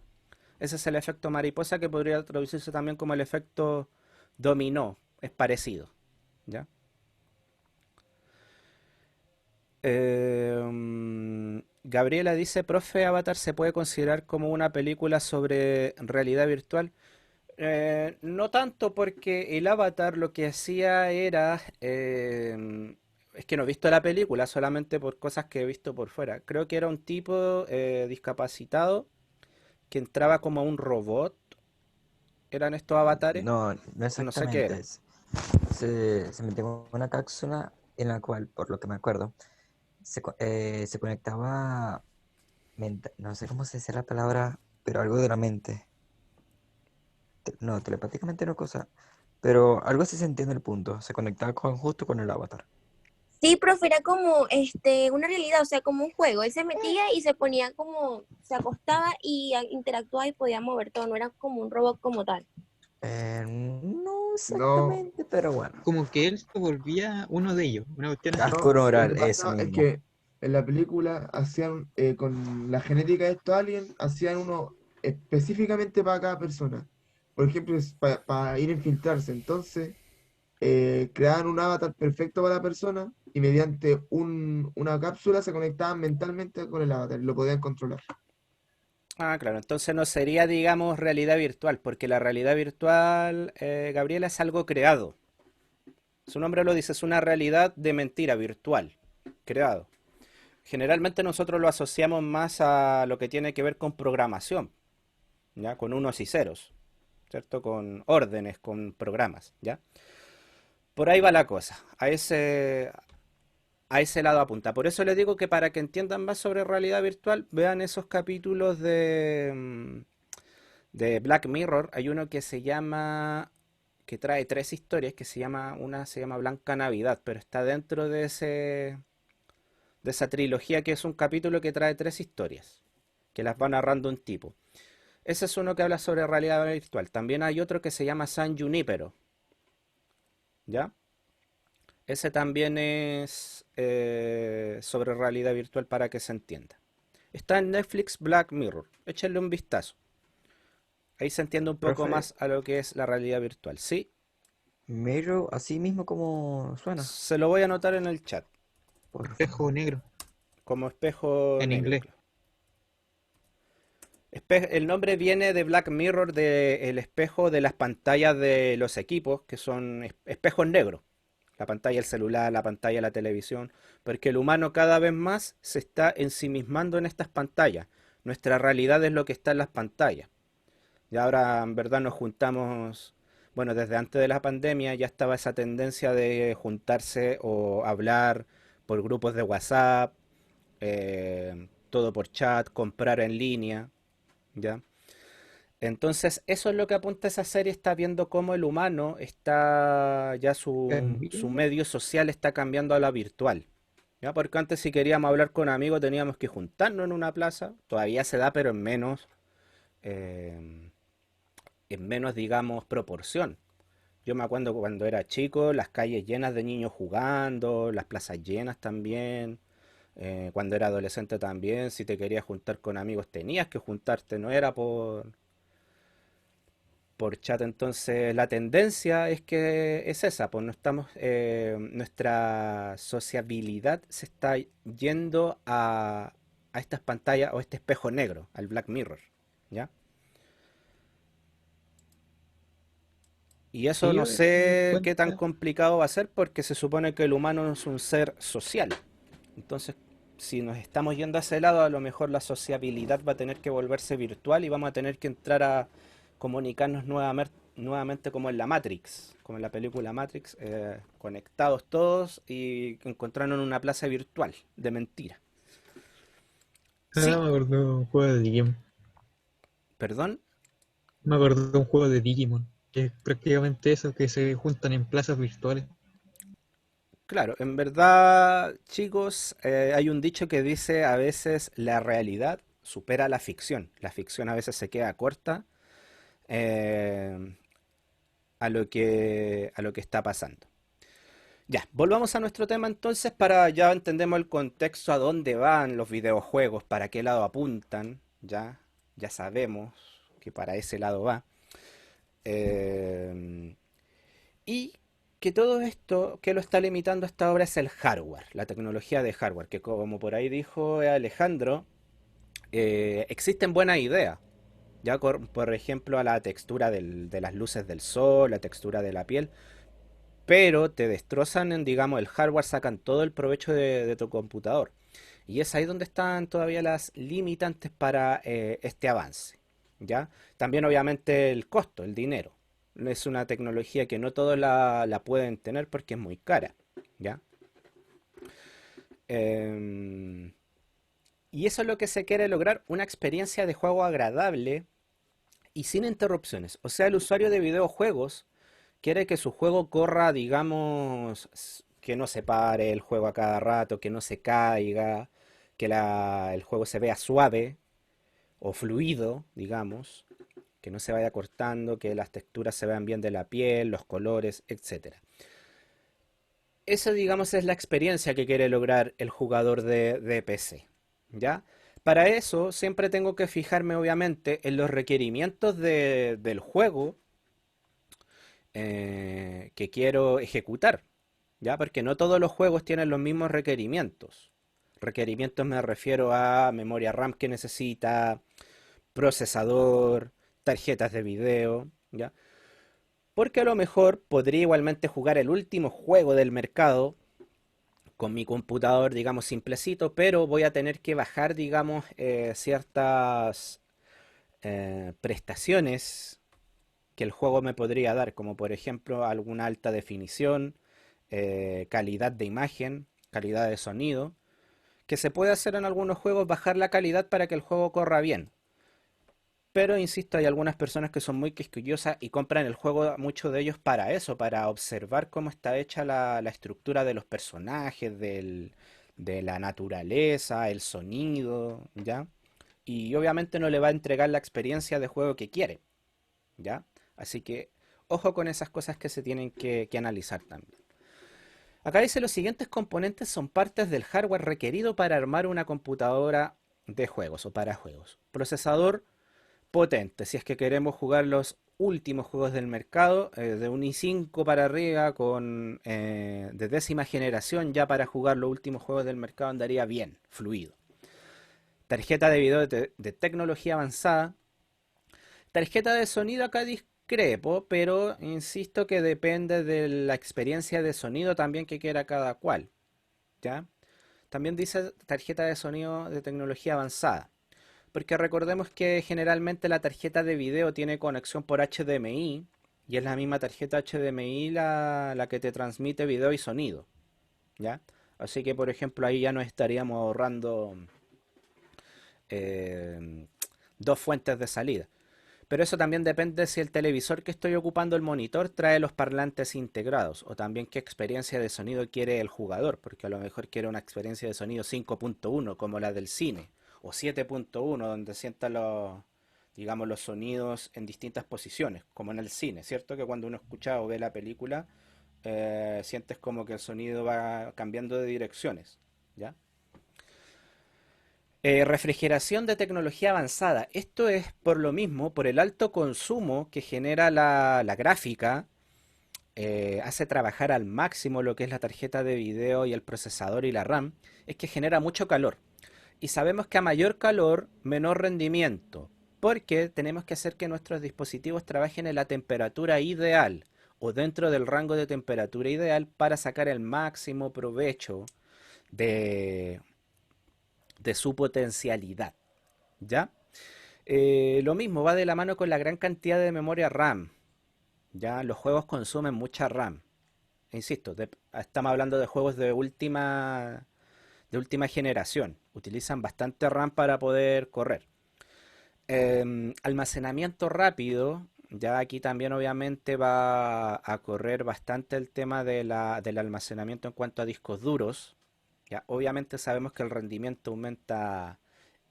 Ese es el efecto mariposa, que podría traducirse también como el efecto dominó. Es parecido, ¿ya? Gabriela dice, profe, Avatar se puede considerar como una película sobre realidad virtual. No tanto, porque el Avatar lo que hacía era... es que no he visto la película, solamente por cosas que he visto por fuera. Creo que era un tipo discapacitado que entraba como a un robot. ¿Eran estos avatares? No, no No sé qué exactamente. era. Se metió en una cápsula en la cual, por lo que me acuerdo, se conectaba, no sé cómo se dice la palabra, pero algo de la mente. No, telepáticamente no cosa, pero algo así se entiende el punto. Se conectaba justo con el avatar. Sí, profe, era como una realidad, o sea, como un juego. Él se metía y se ponía como, se acostaba y interactuaba y podía mover todo, no era como un robot como tal. No No, exactamente, pero bueno. Como que él se volvía uno de ellos, una cuestión así. Casco no, lo neural, que ese pasa es mismo. que en la película hacían, con la genética de estos aliens, hacían uno específicamente para cada persona. Por ejemplo, para ir a infiltrarse. Entonces, creaban un avatar perfecto para la persona y mediante una cápsula se conectaban mentalmente con el avatar y lo podían controlar. Ah, claro, entonces no sería, digamos, realidad virtual, porque la realidad virtual, Gabriela, es algo creado. Su nombre lo dice, es una realidad de mentira virtual, creado. Generalmente nosotros lo asociamos más a lo que tiene que ver con programación, ¿ya? Con unos y ceros, ¿cierto? Con órdenes, con programas, ¿ya? Por ahí va la cosa, a ese lado apunta. Por eso les digo que para que entiendan más sobre realidad virtual, vean esos capítulos de Black Mirror. Hay uno que se llama, que trae tres historias, una se llama Blanca Navidad, pero está dentro de esa trilogía, que es un capítulo que trae tres historias, que las va narrando un tipo. Ese es uno que habla sobre realidad virtual. También hay otro que se llama San Junipero, ¿ya? Ese también es sobre realidad virtual, para que se entienda. Está en Netflix Black Mirror. Échenle un vistazo. Ahí se entiende un poco Profe, más a lo que es la realidad virtual. Sí, Mirror, así mismo como suena, se lo voy a anotar en el chat, por Espejo favor. negro, como espejo en negro. inglés. Claro. El nombre viene de Black Mirror, del espejo de las pantallas de los equipos, que son espejos negros. La pantalla del celular, la pantalla de la televisión, porque el humano cada vez más se está ensimismando en estas pantallas. Nuestra realidad es lo que está en las pantallas. Y ahora en verdad nos juntamos, bueno, desde antes de la pandemia ya estaba esa tendencia de juntarse o hablar por grupos de WhatsApp, todo por chat, comprar en línea, ¿ya? Entonces, eso es lo que apunta esa serie. Está viendo cómo el humano está, ya su Cambiando. medio social está cambiando a la virtual. ¿Ya? Porque antes, si queríamos hablar con amigos, teníamos que juntarnos en una plaza. Todavía se da, pero eh, en menos, digamos, proporción. Yo me acuerdo cuando era chico, las calles llenas de niños jugando, las plazas llenas también. Cuando era adolescente también, si te querías juntar con amigos tenías que juntarte, no era por chat. Entonces la tendencia es que es esa, pues no estamos, nuestra sociabilidad se está yendo a estas pantallas o este espejo negro, al Black Mirror, ¿ya? Y eso Sí, no yo me di sé qué tan cuenta. complicado va a ser porque se supone que el humano es un ser social. Entonces, si nos estamos yendo a ese lado, a lo mejor la sociabilidad va a tener que volverse virtual y vamos a tener que entrar a comunicarnos nuevamente como en la Matrix, como en la película Matrix, conectados todos y encontrarnos en una plaza virtual de mentira. Ah, Sí, me acordé de un juego de Digimon. perdón. Me acordé de un juego de Digimon, que es prácticamente eso, que se juntan en plazas virtuales. Claro, en verdad, chicos, hay un dicho que dice a veces la realidad supera la ficción. La ficción a veces se queda corta eh, a lo que está pasando. Ya, volvamos a nuestro tema entonces para ya entendemos el contexto a dónde van los videojuegos, para qué lado apuntan, ya sabemos que para ese lado va. Eh, y que todo esto que lo está limitando hasta ahora es el hardware, la tecnología de hardware, que como por ahí dijo Alejandro, existen buenas ideas. Ya por ejemplo a la textura de las luces del sol, la textura de la piel, pero te destrozan en, digamos, el hardware, sacan todo el provecho de tu computador. Y es ahí donde están todavía las limitantes para este avance. ¿Ya? También obviamente el costo, el dinero. Es una tecnología que no todos la pueden tener porque es muy cara. ¿Ya? Em, y eso es lo que se quiere lograr, una experiencia de juego agradable y sin interrupciones. O sea, el usuario de videojuegos quiere que su juego corra, digamos, que no se pare el juego a cada rato, que no se caiga, que el juego se vea suave o fluido, digamos, que no se vaya cortando, que las texturas se vean bien de la piel, los colores, etcétera. Esa, digamos, es la experiencia que quiere lograr el jugador de PC, ¿ya? Para eso siempre tengo que fijarme, obviamente, en los requerimientos del juego que quiero ejecutar, ¿ya? Porque no todos los juegos tienen los mismos requerimientos. Requerimientos me refiero a memoria RAM que necesita, procesador, tarjetas de video, ¿ya? Porque a lo mejor podría igualmente jugar el último juego del mercado con mi computador, digamos, simplecito, pero voy a tener que bajar, digamos, ciertas prestaciones que el juego me podría dar, como por ejemplo alguna alta definición, calidad de imagen, calidad de sonido, que se puede hacer en algunos juegos, bajar la calidad para que el juego corra bien. Pero insisto, hay algunas personas que son muy quisquillosas y compran el juego, muchos de ellos para eso, para observar cómo está hecha la estructura de los personajes, de la naturaleza, el sonido, ¿ya? Y obviamente no le va a entregar la experiencia de juego que quiere, ¿ya? Así que ojo con esas cosas que se tienen que analizar también. Acá dice los siguientes componentes son partes del hardware requerido para armar una computadora de juegos o para juegos. Procesador potente, si es que queremos jugar los últimos juegos del mercado, de un i5 para arriba, de décima generación, ya para jugar los últimos juegos del mercado andaría bien, fluido. Tarjeta de video de tecnología avanzada. Tarjeta de sonido acá discrepo, pero insisto que depende de la experiencia de sonido también que quiera cada cual, ¿ya? También dice tarjeta de sonido de tecnología avanzada. Porque recordemos que generalmente la tarjeta de video tiene conexión por HDMI y es la misma tarjeta HDMI la que te transmite video y sonido, ¿ya? Así que por ejemplo ahí ya nos estaríamos ahorrando eh, dos fuentes de salida. Pero eso también depende si el televisor que estoy ocupando, el monitor, trae los parlantes integrados o también qué experiencia de sonido quiere el jugador, porque a lo mejor quiere una experiencia de sonido 5.1 como la del cine o 7.1 donde sienta digamos, los sonidos en distintas posiciones, como en el cine, ¿cierto? Que cuando uno escucha o ve la película, sientes como que el sonido va cambiando de direcciones, ¿ya? Refrigeración de tecnología avanzada. Esto es por lo mismo, por el alto consumo que genera la gráfica, hace trabajar al máximo lo que es la tarjeta de video y el procesador y la RAM, es que genera mucho calor. Y sabemos que a mayor calor, menor rendimiento, porque tenemos que hacer que nuestros dispositivos trabajen en la temperatura ideal. o dentro del rango de temperatura ideal para sacar el máximo provecho de, de su potencialidad, ¿ya? Lo mismo va de la mano con la gran cantidad de memoria RAM, ¿ya? Los juegos consumen mucha RAM. Insisto, estamos hablando de juegos de última generación. Utilizan bastante RAM para poder correr. Almacenamiento rápido. Ya aquí también obviamente va a correr bastante el tema del almacenamiento en cuanto a discos duros. Ya, obviamente sabemos que el rendimiento aumenta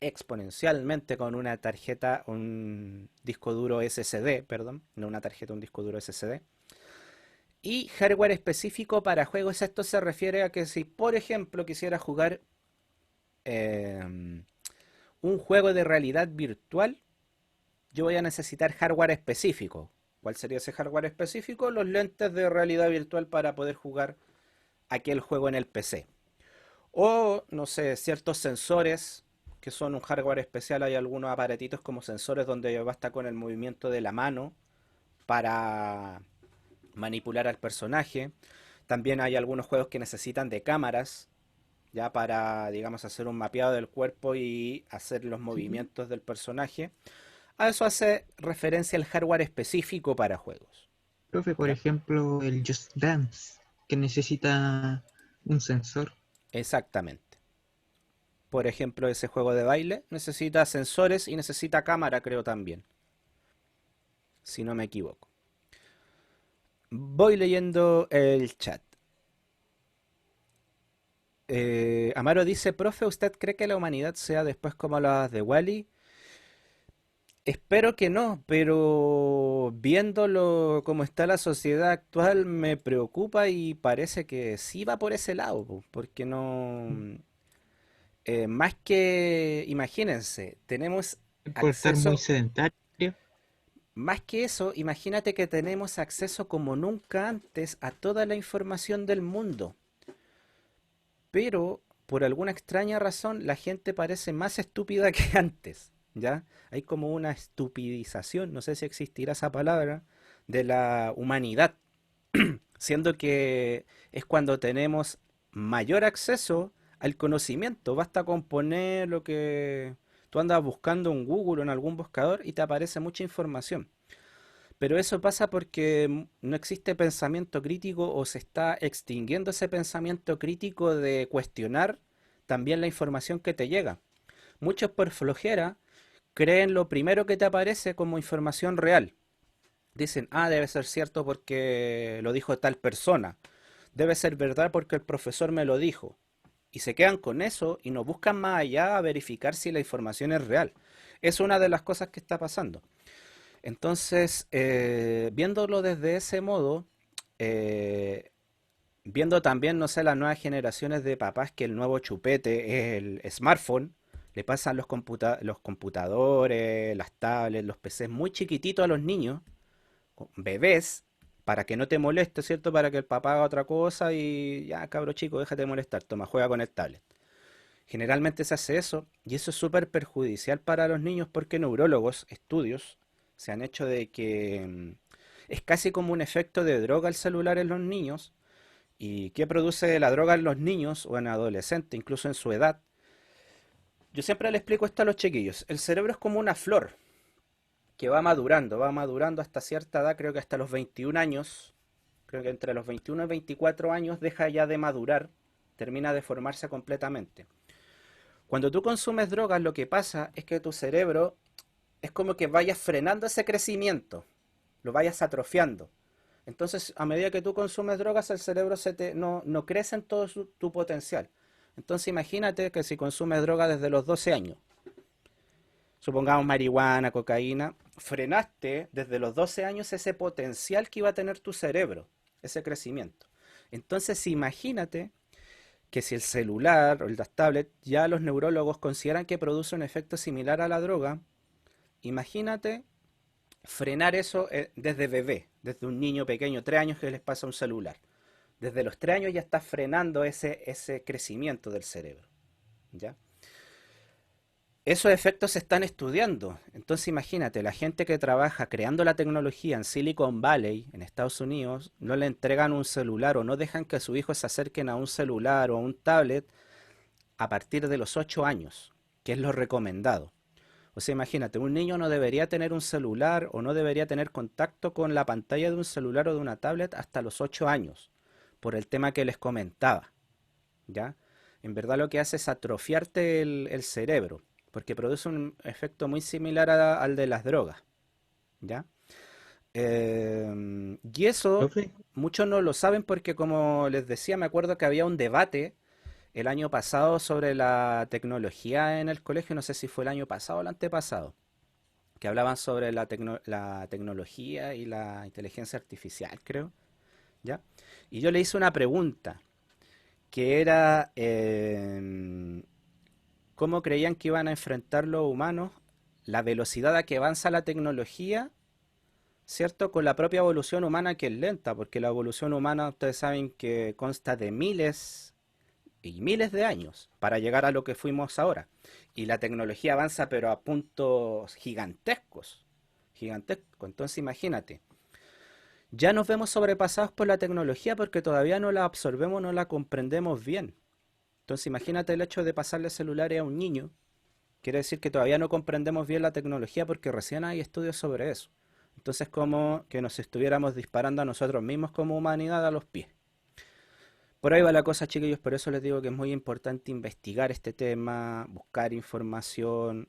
exponencialmente con una tarjeta, un disco duro SSD, perdón, no una tarjeta, un disco duro SSD. Y hardware específico para juegos, esto se refiere a que si por ejemplo quisiera jugar eh, un juego de realidad virtual, yo voy a necesitar hardware específico. ¿Cuál sería ese hardware específico? Los lentes de realidad virtual para poder jugar aquel juego en el PC. O, no sé, ciertos sensores que son un hardware especial. Hay algunos aparatitos como sensores donde basta con el movimiento de la mano para manipular al personaje. También hay algunos juegos que necesitan de cámaras, ya para, digamos, hacer un mapeado del cuerpo y hacer los Sí. movimientos del personaje. A eso hace referencia el hardware específico para juegos, Profe, por ¿ya? ejemplo, el Just Dance, que necesita un sensor. Exactamente. Por ejemplo, ese juego de baile necesita sensores y necesita cámara, creo también, si no me equivoco. Voy leyendo el chat. Amaro dice, profe, ¿usted cree que la humanidad sea después como las de Wall-E? Espero que no, pero viéndolo como está la sociedad actual me preocupa y parece que sí va por ese lado, po, porque no... más que, imagínense, tenemos Por estar muy acceso, sedentario. más que eso, imagínate que tenemos acceso como nunca antes a toda la información del mundo, pero por alguna extraña razón la gente parece más estúpida que antes, ¿ya? Hay como una estupidización, no sé si existirá esa palabra, de la humanidad, siendo que es cuando tenemos mayor acceso al conocimiento. Basta con poner lo que tú andas buscando en Google o en algún buscador y te aparece mucha información. Pero eso pasa porque no existe pensamiento crítico o se está extinguiendo ese pensamiento crítico de cuestionar también la información que te llega. Muchos por flojera creen lo primero que te aparece como información real. Dicen, ah, debe ser cierto porque lo dijo tal persona. Debe ser verdad porque el profesor me lo dijo. Y se quedan con eso y no buscan más allá a verificar si la información es real. Es una de las cosas que está pasando. Entonces, viéndolo desde ese modo, eh, viendo también, no sé, las nuevas generaciones de papás que el nuevo chupete es el smartphone, le pasan los computadores, las tablets, los PCs muy chiquititos a los niños, bebés, para que no te moleste, ¿cierto? Para que el papá haga otra cosa y ya, cabro chico, déjate de molestar, toma, juega con el tablet. Generalmente se hace eso y eso es súper perjudicial para los niños porque neurólogos, estudios, se han hecho de que es casi como un efecto de droga el celular en los niños. ¿Y qué produce la droga en los niños o en adolescentes, incluso en su edad? Yo siempre le explico esto a los chiquillos. El cerebro es como una flor que va madurando hasta cierta edad, creo que hasta los 21 años, creo que entre los 21 y 24 años deja ya de madurar, termina de formarse completamente. Cuando tú consumes drogas, lo que pasa es que tu cerebro es como que vayas frenando ese crecimiento, lo vayas atrofiando. Entonces, a medida que tú consumes drogas, el cerebro no crece en todo tu potencial. Entonces, imagínate que si consumes droga desde los 12 años, supongamos marihuana, cocaína, frenaste desde los 12 años ese potencial que iba a tener tu cerebro, ese crecimiento. Entonces, imagínate que si el celular o las tablets ya los neurólogos consideran que produce un efecto similar a la droga, imagínate frenar eso desde bebé, desde un niño pequeño, 3 años que les pasa un celular. Desde los 3 años ya está frenando ese crecimiento del cerebro. ¿Ya? Esos efectos se están estudiando. Entonces imagínate, la gente que trabaja creando la tecnología en Silicon Valley, en Estados Unidos, no le entregan un celular o no dejan que sus hijos se acerquen a un celular o a un tablet a partir de los 8 años, que es lo recomendado. O sea, imagínate, un niño no debería tener un celular o no debería tener contacto con la pantalla de un celular o de una tablet hasta los 8 años, por el tema que les comentaba, ¿ya? En verdad lo que hace es atrofiarte el cerebro, porque produce un efecto muy similar al de las drogas, ¿ya? Y eso Profe, muchos no lo saben porque, como les decía, me acuerdo que había un debate el año pasado sobre la tecnología en el colegio, no sé si fue el año pasado o el antepasado, que hablaban sobre la tecnología y la inteligencia artificial, creo, ¿ya? Y yo le hice una pregunta, que era cómo creían que iban a enfrentar los humanos la velocidad a que avanza la tecnología, ¿cierto? Con la propia evolución humana que es lenta, porque la evolución humana ustedes saben que consta de miles y miles de años para llegar a lo que fuimos ahora. Y la tecnología avanza pero a puntos gigantescos, gigantescos. Entonces imagínate, ya nos vemos sobrepasados por la tecnología porque todavía no la absorbemos, no la comprendemos bien. Entonces imagínate el hecho de pasarle celulares a un niño. Quiere decir que todavía no comprendemos bien la tecnología porque recién hay estudios sobre eso. Entonces como que nos estuviéramos disparando a nosotros mismos como humanidad a los pies. Por ahí va la cosa, chiquillos, por eso les digo que es muy importante investigar este tema, buscar información.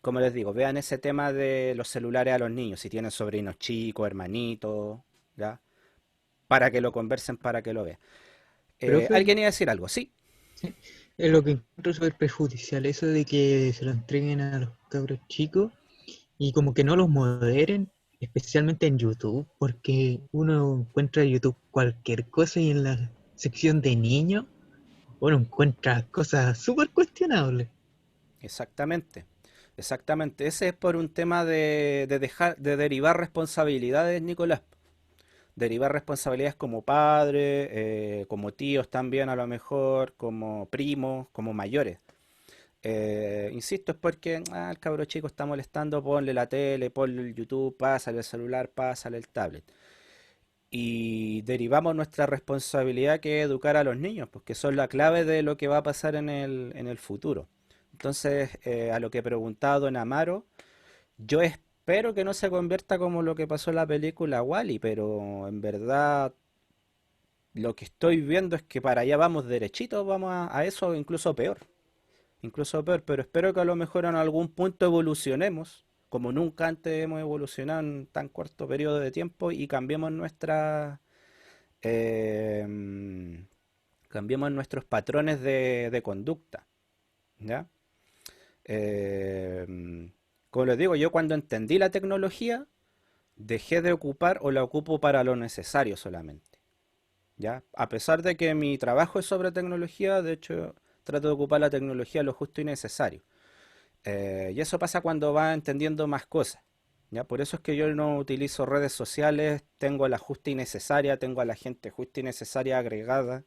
Como les digo, vean ese tema de los celulares a los niños, si tienen sobrinos chicos, hermanitos, ¿ya? Para que lo conversen, para que lo vean. profe, ¿Alguien iba a decir algo? Sí. sí, es lo que encuentro súper perjudicial, eso de que se lo entreguen a los cabros chicos y como que no los moderen, especialmente en YouTube, porque uno encuentra en YouTube cualquier cosa y en la sección de niños uno encuentra cosas súper cuestionables. Exactamente, exactamente. Ese es por un tema de dejar, de derivar responsabilidades, Nicolás. Derivar responsabilidades como padre, como tíos también a lo mejor, como primos, como mayores. Insisto, es porque el cabro chico está molestando, ponle la tele, ponle el YouTube, pásale el celular, pásale el tablet. Y derivamos nuestra responsabilidad que es educar a los niños, porque son la clave de lo que va a pasar en el futuro. Entonces, a lo que preguntaba Don Amaro, yo espero que no se convierta como lo que pasó en la película Wall-E, pero en verdad lo que estoy viendo es que para allá vamos derechito, vamos a eso, incluso peor, pero espero que a lo mejor en algún punto evolucionemos, como nunca antes hemos evolucionado en tan corto periodo de tiempo y eh, cambiemos nuestros patrones de conducta, ¿ya? Eh, Como les digo, yo cuando entendí la tecnología, dejé de ocupar o la ocupo para lo necesario solamente, ¿ya? A pesar de que mi trabajo es sobre tecnología, de hecho, trato de ocupar la tecnología lo justo y necesario. Y eso pasa cuando va entendiendo más cosas, ¿ya? Por eso es que yo no utilizo redes sociales, tengo la justa y necesaria, tengo a la gente justa y necesaria agregada.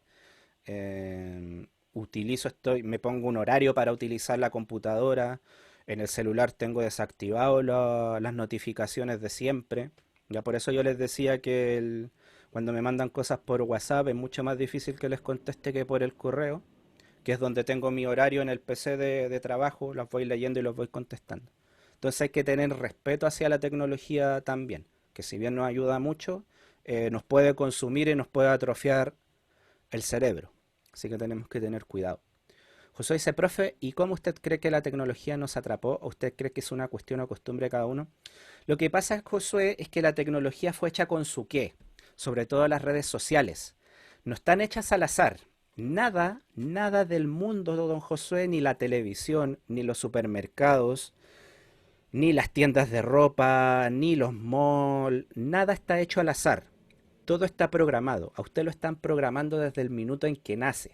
Me pongo un horario para utilizar la computadora. En el celular tengo desactivado las notificaciones de siempre. Ya por eso yo les decía que cuando me mandan cosas por WhatsApp es mucho más difícil que les conteste que por el correo, que es donde tengo mi horario en el PC de trabajo, los voy leyendo y los voy contestando. Entonces hay que tener respeto hacia la tecnología también, que si bien nos ayuda mucho, nos puede consumir y nos puede atrofiar el cerebro. Así que tenemos que tener cuidado. José dice, profe, ¿y cómo usted cree que la tecnología nos atrapó? ¿O usted cree que es una cuestión o costumbre de cada uno? Lo que pasa, Josué, es que la tecnología fue hecha con su qué, sobre todo las redes sociales. No están hechas al azar. Nada, nada del mundo, don Josué, ni la televisión, ni los supermercados, ni las tiendas de ropa, ni los malls, nada está hecho al azar. Todo está programado. A usted lo están programando desde el minuto en que nace.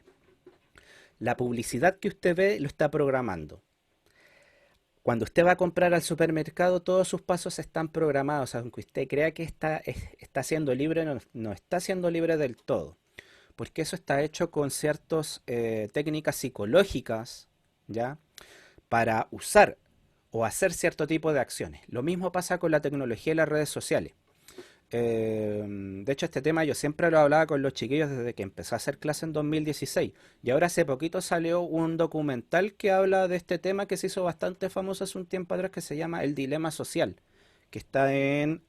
La publicidad que usted ve lo está programando. Cuando usted va a comprar al supermercado, todos sus pasos están programados. Aunque usted crea que está siendo libre, no, no está siendo libre del todo. Porque eso está hecho con ciertas técnicas psicológicas, ¿ya? para usar o hacer cierto tipo de acciones. Lo mismo pasa con la tecnología y las redes sociales. De hecho, este tema yo siempre lo hablaba con los chiquillos desde que empecé a hacer clase en 2016. Y ahora hace poquito salió un documental que habla de este tema que se hizo bastante famoso hace un tiempo atrás, que se llama El Dilema Social, que está en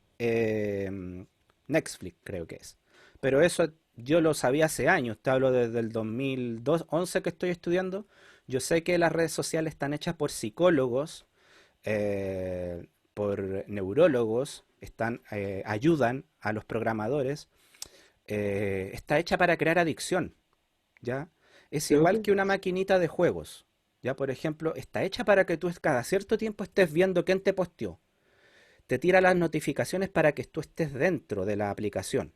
Netflix, creo que es. Pero eso yo lo sabía hace años, te hablo desde el 2011 que estoy estudiando. Yo sé que las redes sociales están hechas por psicólogos, por neurólogos, ayudan a los programadores. Está hecha para crear adicción, ¿ya? Es Creo igual que que una maquinita de juegos, ¿ya? Por ejemplo, está hecha para que tú cada cierto tiempo estés viendo quién te posteó. Te tira las notificaciones para que tú estés dentro de la aplicación,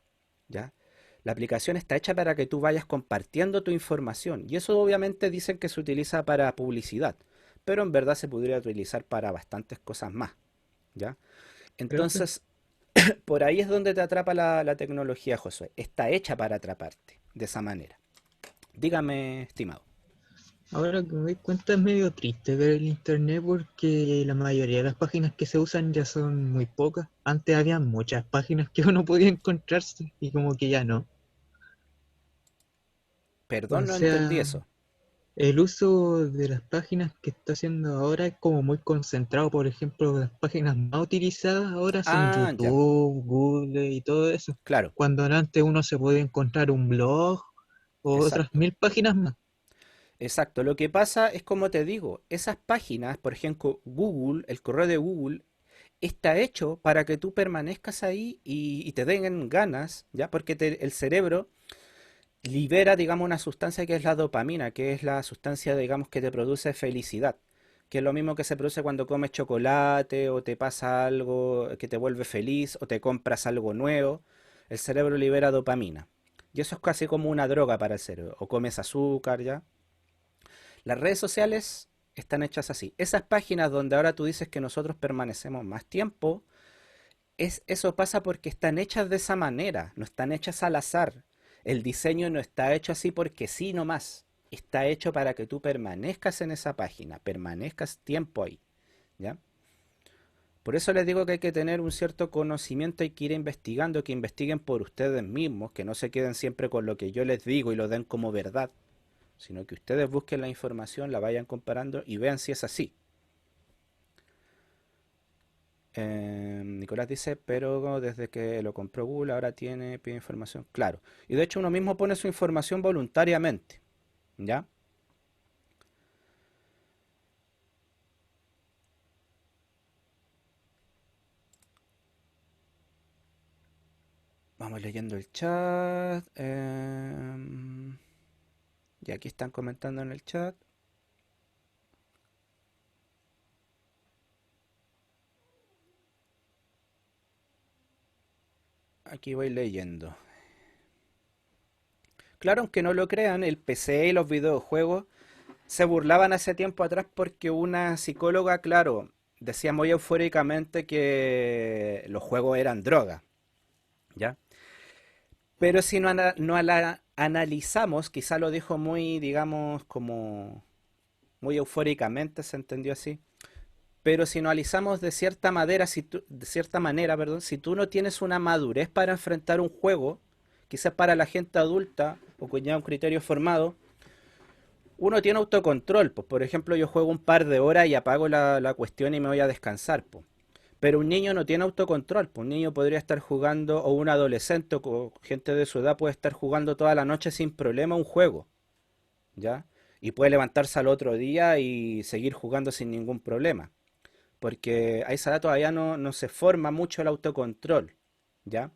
¿ya? La aplicación está hecha para que tú vayas compartiendo tu información y eso obviamente dicen que se utiliza para publicidad, pero en verdad se podría utilizar para bastantes cosas más, ¿ya? Creo que Entonces, por ahí es donde te atrapa la tecnología, Josué. Está hecha para atraparte de esa manera. Dígame, estimado. ahora que me doy cuenta es medio triste ver el internet porque la mayoría de las páginas que se usan ya son muy pocas. Antes había muchas páginas que uno podía encontrarse y como que ya no. Perdón, O no entendí sea, eso. el uso de las páginas que está haciendo ahora es como muy concentrado. Por ejemplo, las páginas más utilizadas ahora son Ah, ya, YouTube, Google y todo eso. claro, Cuando antes uno se podía encontrar un blog o otras exacto. 1000 páginas más. Exacto, lo que pasa es como te digo, esas páginas, por ejemplo, Google, el correo de Google, está hecho para que tú permanezcas ahí y te den ganas, ¿ya? Porque el cerebro libera, digamos, una sustancia que es la dopamina, que es la sustancia, digamos, que te produce felicidad, que es lo mismo que se produce cuando comes chocolate o te pasa algo que te vuelve feliz o te compras algo nuevo, el cerebro libera dopamina. Y eso es casi como una droga para el cerebro, o comes azúcar, ¿ya? Las redes sociales están hechas así. Esas páginas donde ahora tú dices que nosotros permanecemos más tiempo, eso pasa porque están hechas de esa manera, no están hechas al azar. El diseño no está hecho así porque sí nomás. Está hecho para que tú permanezcas en esa página, permanezcas tiempo ahí, ¿ya? Por eso les digo que hay que tener un cierto conocimiento y que ir investigando, que investiguen por ustedes mismos, que no se queden siempre con lo que yo les digo y lo den como verdad, sino que ustedes busquen la información, la vayan comparando y vean si es así. Nicolás dice, pero desde que lo compró Google ahora pide información. Claro. Y de hecho uno mismo pone su información voluntariamente. ¿Ya? Vamos leyendo el chat. Y aquí están comentando en el chat. Aquí voy leyendo. Claro, aunque no lo crean, el PC y los videojuegos se burlaban hace tiempo atrás porque una psicóloga, claro, decía muy eufóricamente que los juegos eran droga, ¿ya? Pero si no analizamos, quizá lo dijo muy, digamos, como muy eufóricamente, se entendió así. Pero si no analizamos de cierta manera, perdón, si tú no tienes una madurez para enfrentar un juego, quizás para la gente adulta o con ya un criterio formado, uno tiene autocontrol. Pues, por ejemplo, yo juego un par de horas y apago la cuestión y me voy a descansar. Pues. Pero un niño no tiene autocontrol. Pues un niño podría estar jugando, o un adolescente o gente de su edad puede estar jugando toda la noche sin problema un juego, ¿ya? Y puede levantarse al otro día y seguir jugando sin ningún problema. Porque a esa edad todavía no se forma mucho el autocontrol, ¿ya?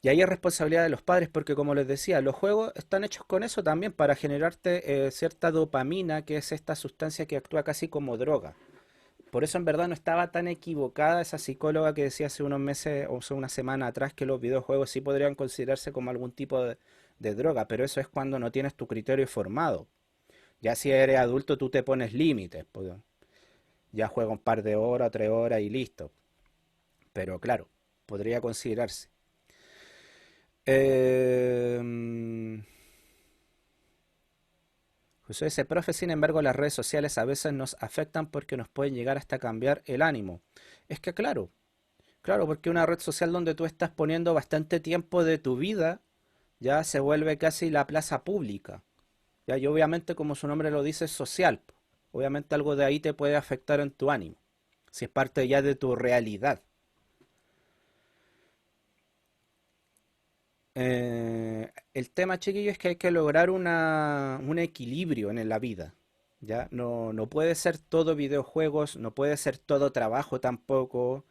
Y ahí es responsabilidad de los padres porque, como les decía, los juegos están hechos con eso también para generarte cierta dopamina, que es esta sustancia que actúa casi como droga. Por eso en verdad no estaba tan equivocada esa psicóloga que decía hace unos meses o hace una semana atrás que los videojuegos sí podrían considerarse como algún tipo de droga, pero eso es cuando no tienes tu criterio formado. Ya si eres adulto tú te pones límites, pues, ya juega un par de horas, 3 horas y listo. Pero claro, podría considerarse. Eh, Pues ese profe, sin embargo, las redes sociales a veces nos afectan porque nos pueden llegar hasta cambiar el ánimo. Es que claro, claro, porque una red social donde tú estás poniendo bastante tiempo de tu vida ya se vuelve casi la plaza pública. Ya, y obviamente, como su nombre lo dice, es social. Obviamente algo de ahí te puede afectar en tu ánimo, si es parte ya de tu realidad. El tema, chiquillo, es que hay que lograr un equilibrio en la vida. ¿Ya? No, no puede ser todo videojuegos, no puede ser todo trabajo tampoco,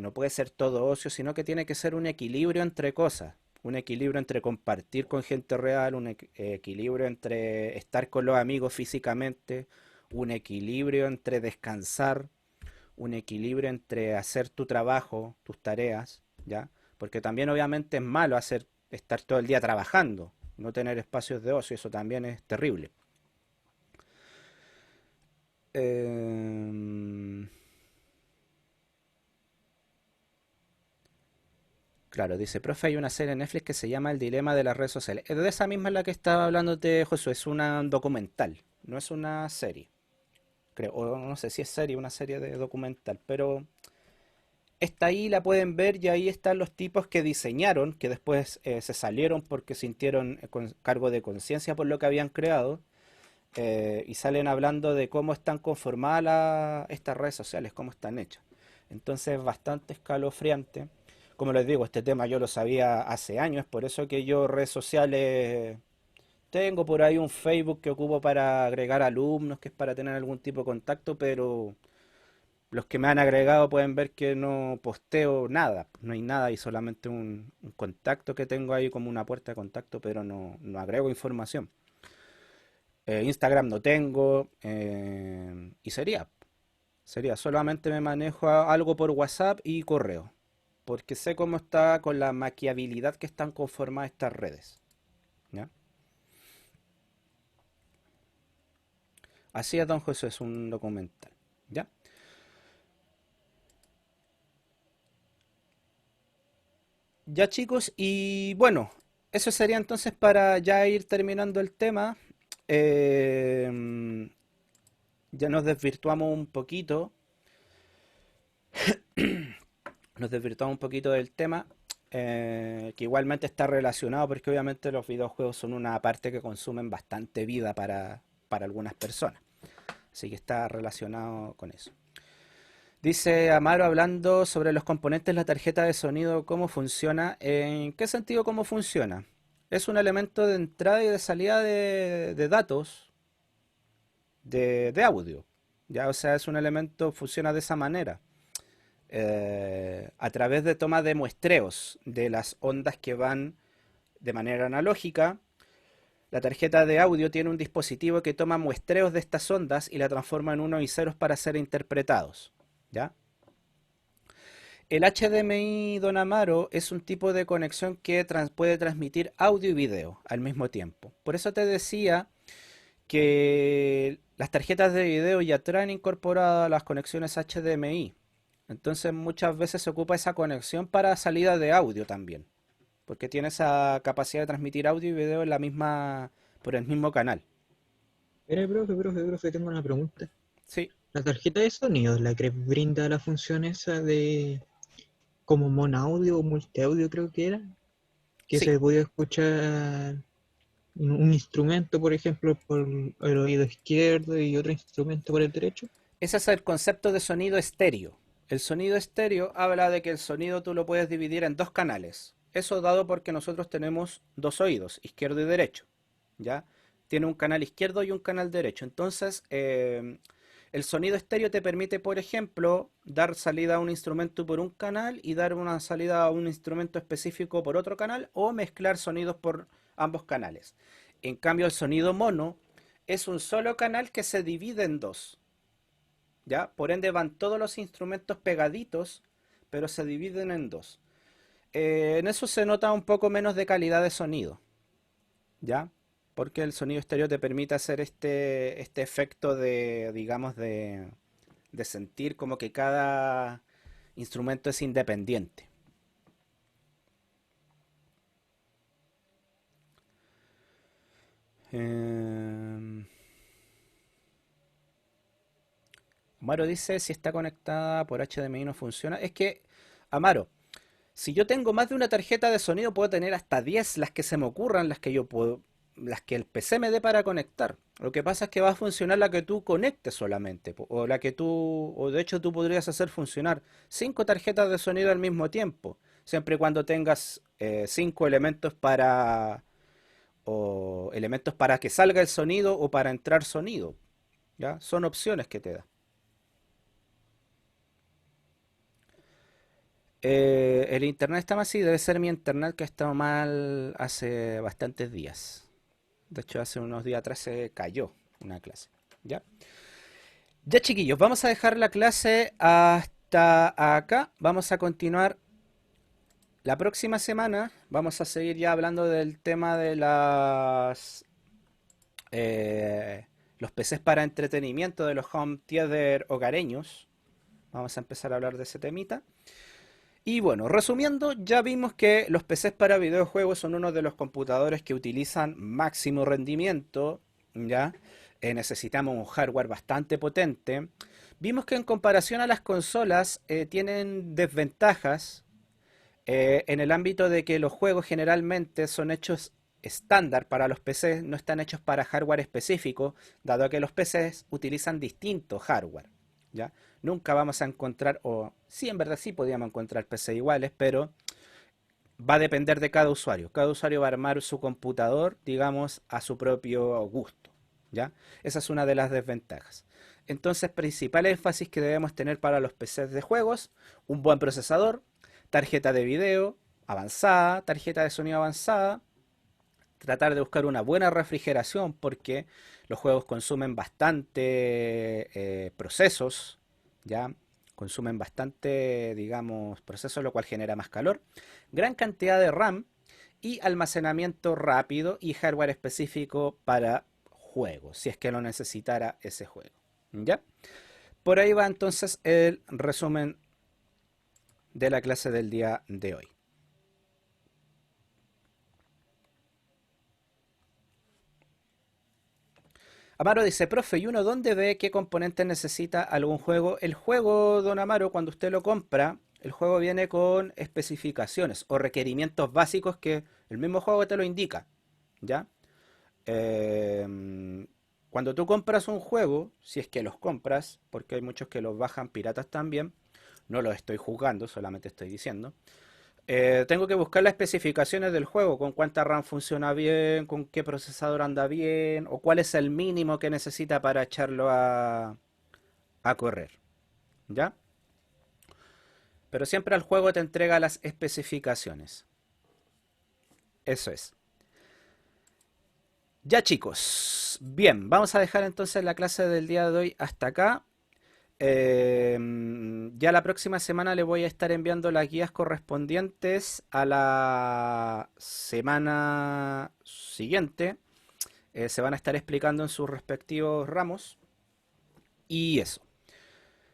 no puede ser todo ocio, sino que tiene que ser un equilibrio entre cosas. Un equilibrio entre compartir con gente real, un equilibrio entre estar con los amigos físicamente, un equilibrio entre descansar, un equilibrio entre hacer tu trabajo, tus tareas, ¿ya? Porque también obviamente es malo estar todo el día trabajando, no tener espacios de ocio, eso también es terrible. Em, claro, dice, profe, hay una serie en Netflix que se llama El dilema de las redes sociales. Es de esa misma en la que estaba hablándote, Josué, es una documental, no es una serie, creo, o no sé si es serie, una serie de documental, pero está ahí, la pueden ver y ahí están los tipos que diseñaron, que después se salieron porque sintieron con cargo de conciencia por lo que habían creado, y salen hablando de cómo están conformadas estas redes sociales, cómo están hechas. Entonces es bastante escalofriante. Como les digo, este tema yo lo sabía hace años, por eso que yo redes sociales tengo por ahí un Facebook que ocupo para agregar alumnos, que es para tener algún tipo de contacto, pero los que me han agregado pueden ver que no posteo nada, no hay nada y solamente un contacto que tengo ahí como una puerta de contacto, pero no, no agrego información. Instagram no tengo, y sería, solamente me manejo algo por WhatsApp y correo, porque sé cómo está con la maquiabilidad que están conformadas estas redes, ¿ya? Así es, don José, es un documental, ¿ya? Ya chicos, y bueno, eso sería entonces para ya ir terminando el tema. Eh, ya nos desvirtuamos un poquito del tema, que igualmente está relacionado porque obviamente los videojuegos son una parte que consumen bastante vida para algunas personas. Así que está relacionado con eso. Dice Amaro hablando sobre los componentes de la tarjeta de sonido, cómo funciona. ¿En qué sentido cómo funciona? Es un elemento de entrada y de salida de datos de audio. Ya, o sea, es un elemento, funciona de esa manera. A través de toma de muestreos de las ondas que van de manera analógica. La tarjeta de audio tiene un dispositivo que toma muestreos de estas ondas y la transforma en unos y ceros para ser interpretados. ¿Ya? El HDMI, Don Amaro, es un tipo de conexión que puede transmitir audio y video al mismo tiempo. Por eso te decía que las tarjetas de video ya traen incorporadas las conexiones HDMI. Entonces muchas veces se ocupa esa conexión para salida de audio también, porque tiene esa capacidad de transmitir audio y video en la misma, por el mismo canal. Mira, profe, tengo una pregunta. Sí, ¿La tarjeta de sonido, la que brinda la función esa de como monoaudio o multiaudio creo que era? Que sí. se podía escuchar un instrumento, por ejemplo, por el oído izquierdo y otro instrumento por el derecho. Ese es el concepto de sonido estéreo. El sonido estéreo habla de que el sonido tú lo puedes dividir en dos canales. Eso dado porque nosotros tenemos dos oídos, izquierdo y derecho. ¿Ya? Tiene un canal izquierdo y un canal derecho. Entonces, el sonido estéreo te permite, por ejemplo, dar salida a un instrumento por un canal y dar una salida a un instrumento específico por otro canal o mezclar sonidos por ambos canales. En cambio, el sonido mono es un solo canal que se divide en dos. ¿Ya? Por ende van todos los instrumentos pegaditos, pero se dividen en dos. En eso se nota un poco menos de calidad de sonido, ¿ya? Porque el sonido estéreo te permite hacer este efecto de, digamos, de sentir como que cada instrumento es independiente. Amaro dice si está conectada por HDMI no funciona. Es que, Amaro, si yo tengo más de una tarjeta de sonido, puedo tener hasta 10 las que se me ocurran, las que yo puedo, las que el PC me dé para conectar. Lo que pasa es que va a funcionar la que tú conectes solamente, o la que tú, o de hecho tú podrías hacer funcionar 5 tarjetas de sonido al mismo tiempo, siempre y cuando tengas 5 elementos o elementos para que salga el sonido o para entrar sonido. ¿Ya? Son opciones que te da. El internet está mal, así, debe ser mi internet que ha estado mal hace bastantes días. De hecho, hace unos días atrás se cayó una clase. ¿Ya? Ya, chiquillos, vamos a dejar la clase hasta acá. Vamos a continuar la próxima semana. Vamos a seguir ya hablando del tema de los PCs para entretenimiento, de los home theater hogareños. Vamos a empezar a hablar de ese temita. Y bueno, resumiendo, ya vimos que los PCs para videojuegos son uno de los computadores que utilizan máximo rendimiento, ¿ya? Necesitamos un hardware bastante potente. Vimos que en comparación a las consolas tienen desventajas en el ámbito de que los juegos generalmente son hechos estándar para los PCs, no están hechos para hardware específico, dado que los PCs utilizan distinto hardware, ¿ya? Nunca vamos a encontrar, o sí, en verdad sí podríamos encontrar PC iguales, pero va a depender de cada usuario. Cada usuario va a armar su computador, digamos, a su propio gusto, ¿ya? Esa es una de las desventajas. Entonces, principal énfasis que debemos tener para los PCs de juegos: un buen procesador, tarjeta de video avanzada, tarjeta de sonido avanzada, tratar de buscar una buena refrigeración porque los juegos consumen bastante procesos, ya consumen bastante, digamos, procesos, lo cual genera más calor, gran cantidad de RAM y almacenamiento rápido y hardware específico para juegos, si es que lo necesitara ese juego, ¿ya? Por ahí va entonces el resumen de la clase del día de hoy. Amaro dice, profe, ¿y uno dónde ve qué componentes necesita algún juego? El juego, don Amaro, cuando usted lo compra, el juego viene con especificaciones o requerimientos básicos que el mismo juego te lo indica, ¿ya? Cuando tú compras un juego, si es que los compras, porque hay muchos que los bajan piratas también, no los estoy juzgando, solamente estoy diciendo. Tengo que buscar las especificaciones del juego, con cuánta RAM funciona bien, con qué procesador anda bien, o cuál es el mínimo que necesita para echarlo a correr, ¿ya? Pero siempre el juego te entrega las especificaciones. Eso es. Ya, chicos, bien, vamos a dejar entonces la clase del día de hoy hasta acá. Ya la próxima semana le voy a estar enviando las guías correspondientes a la semana siguiente. Se van a estar explicando en sus respectivos ramos. Y eso.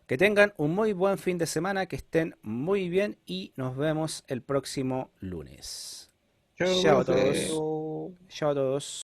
Que tengan un muy buen fin de semana, que estén muy bien y nos vemos el próximo lunes. Chao, Chao a profe. todos. Chao a todos.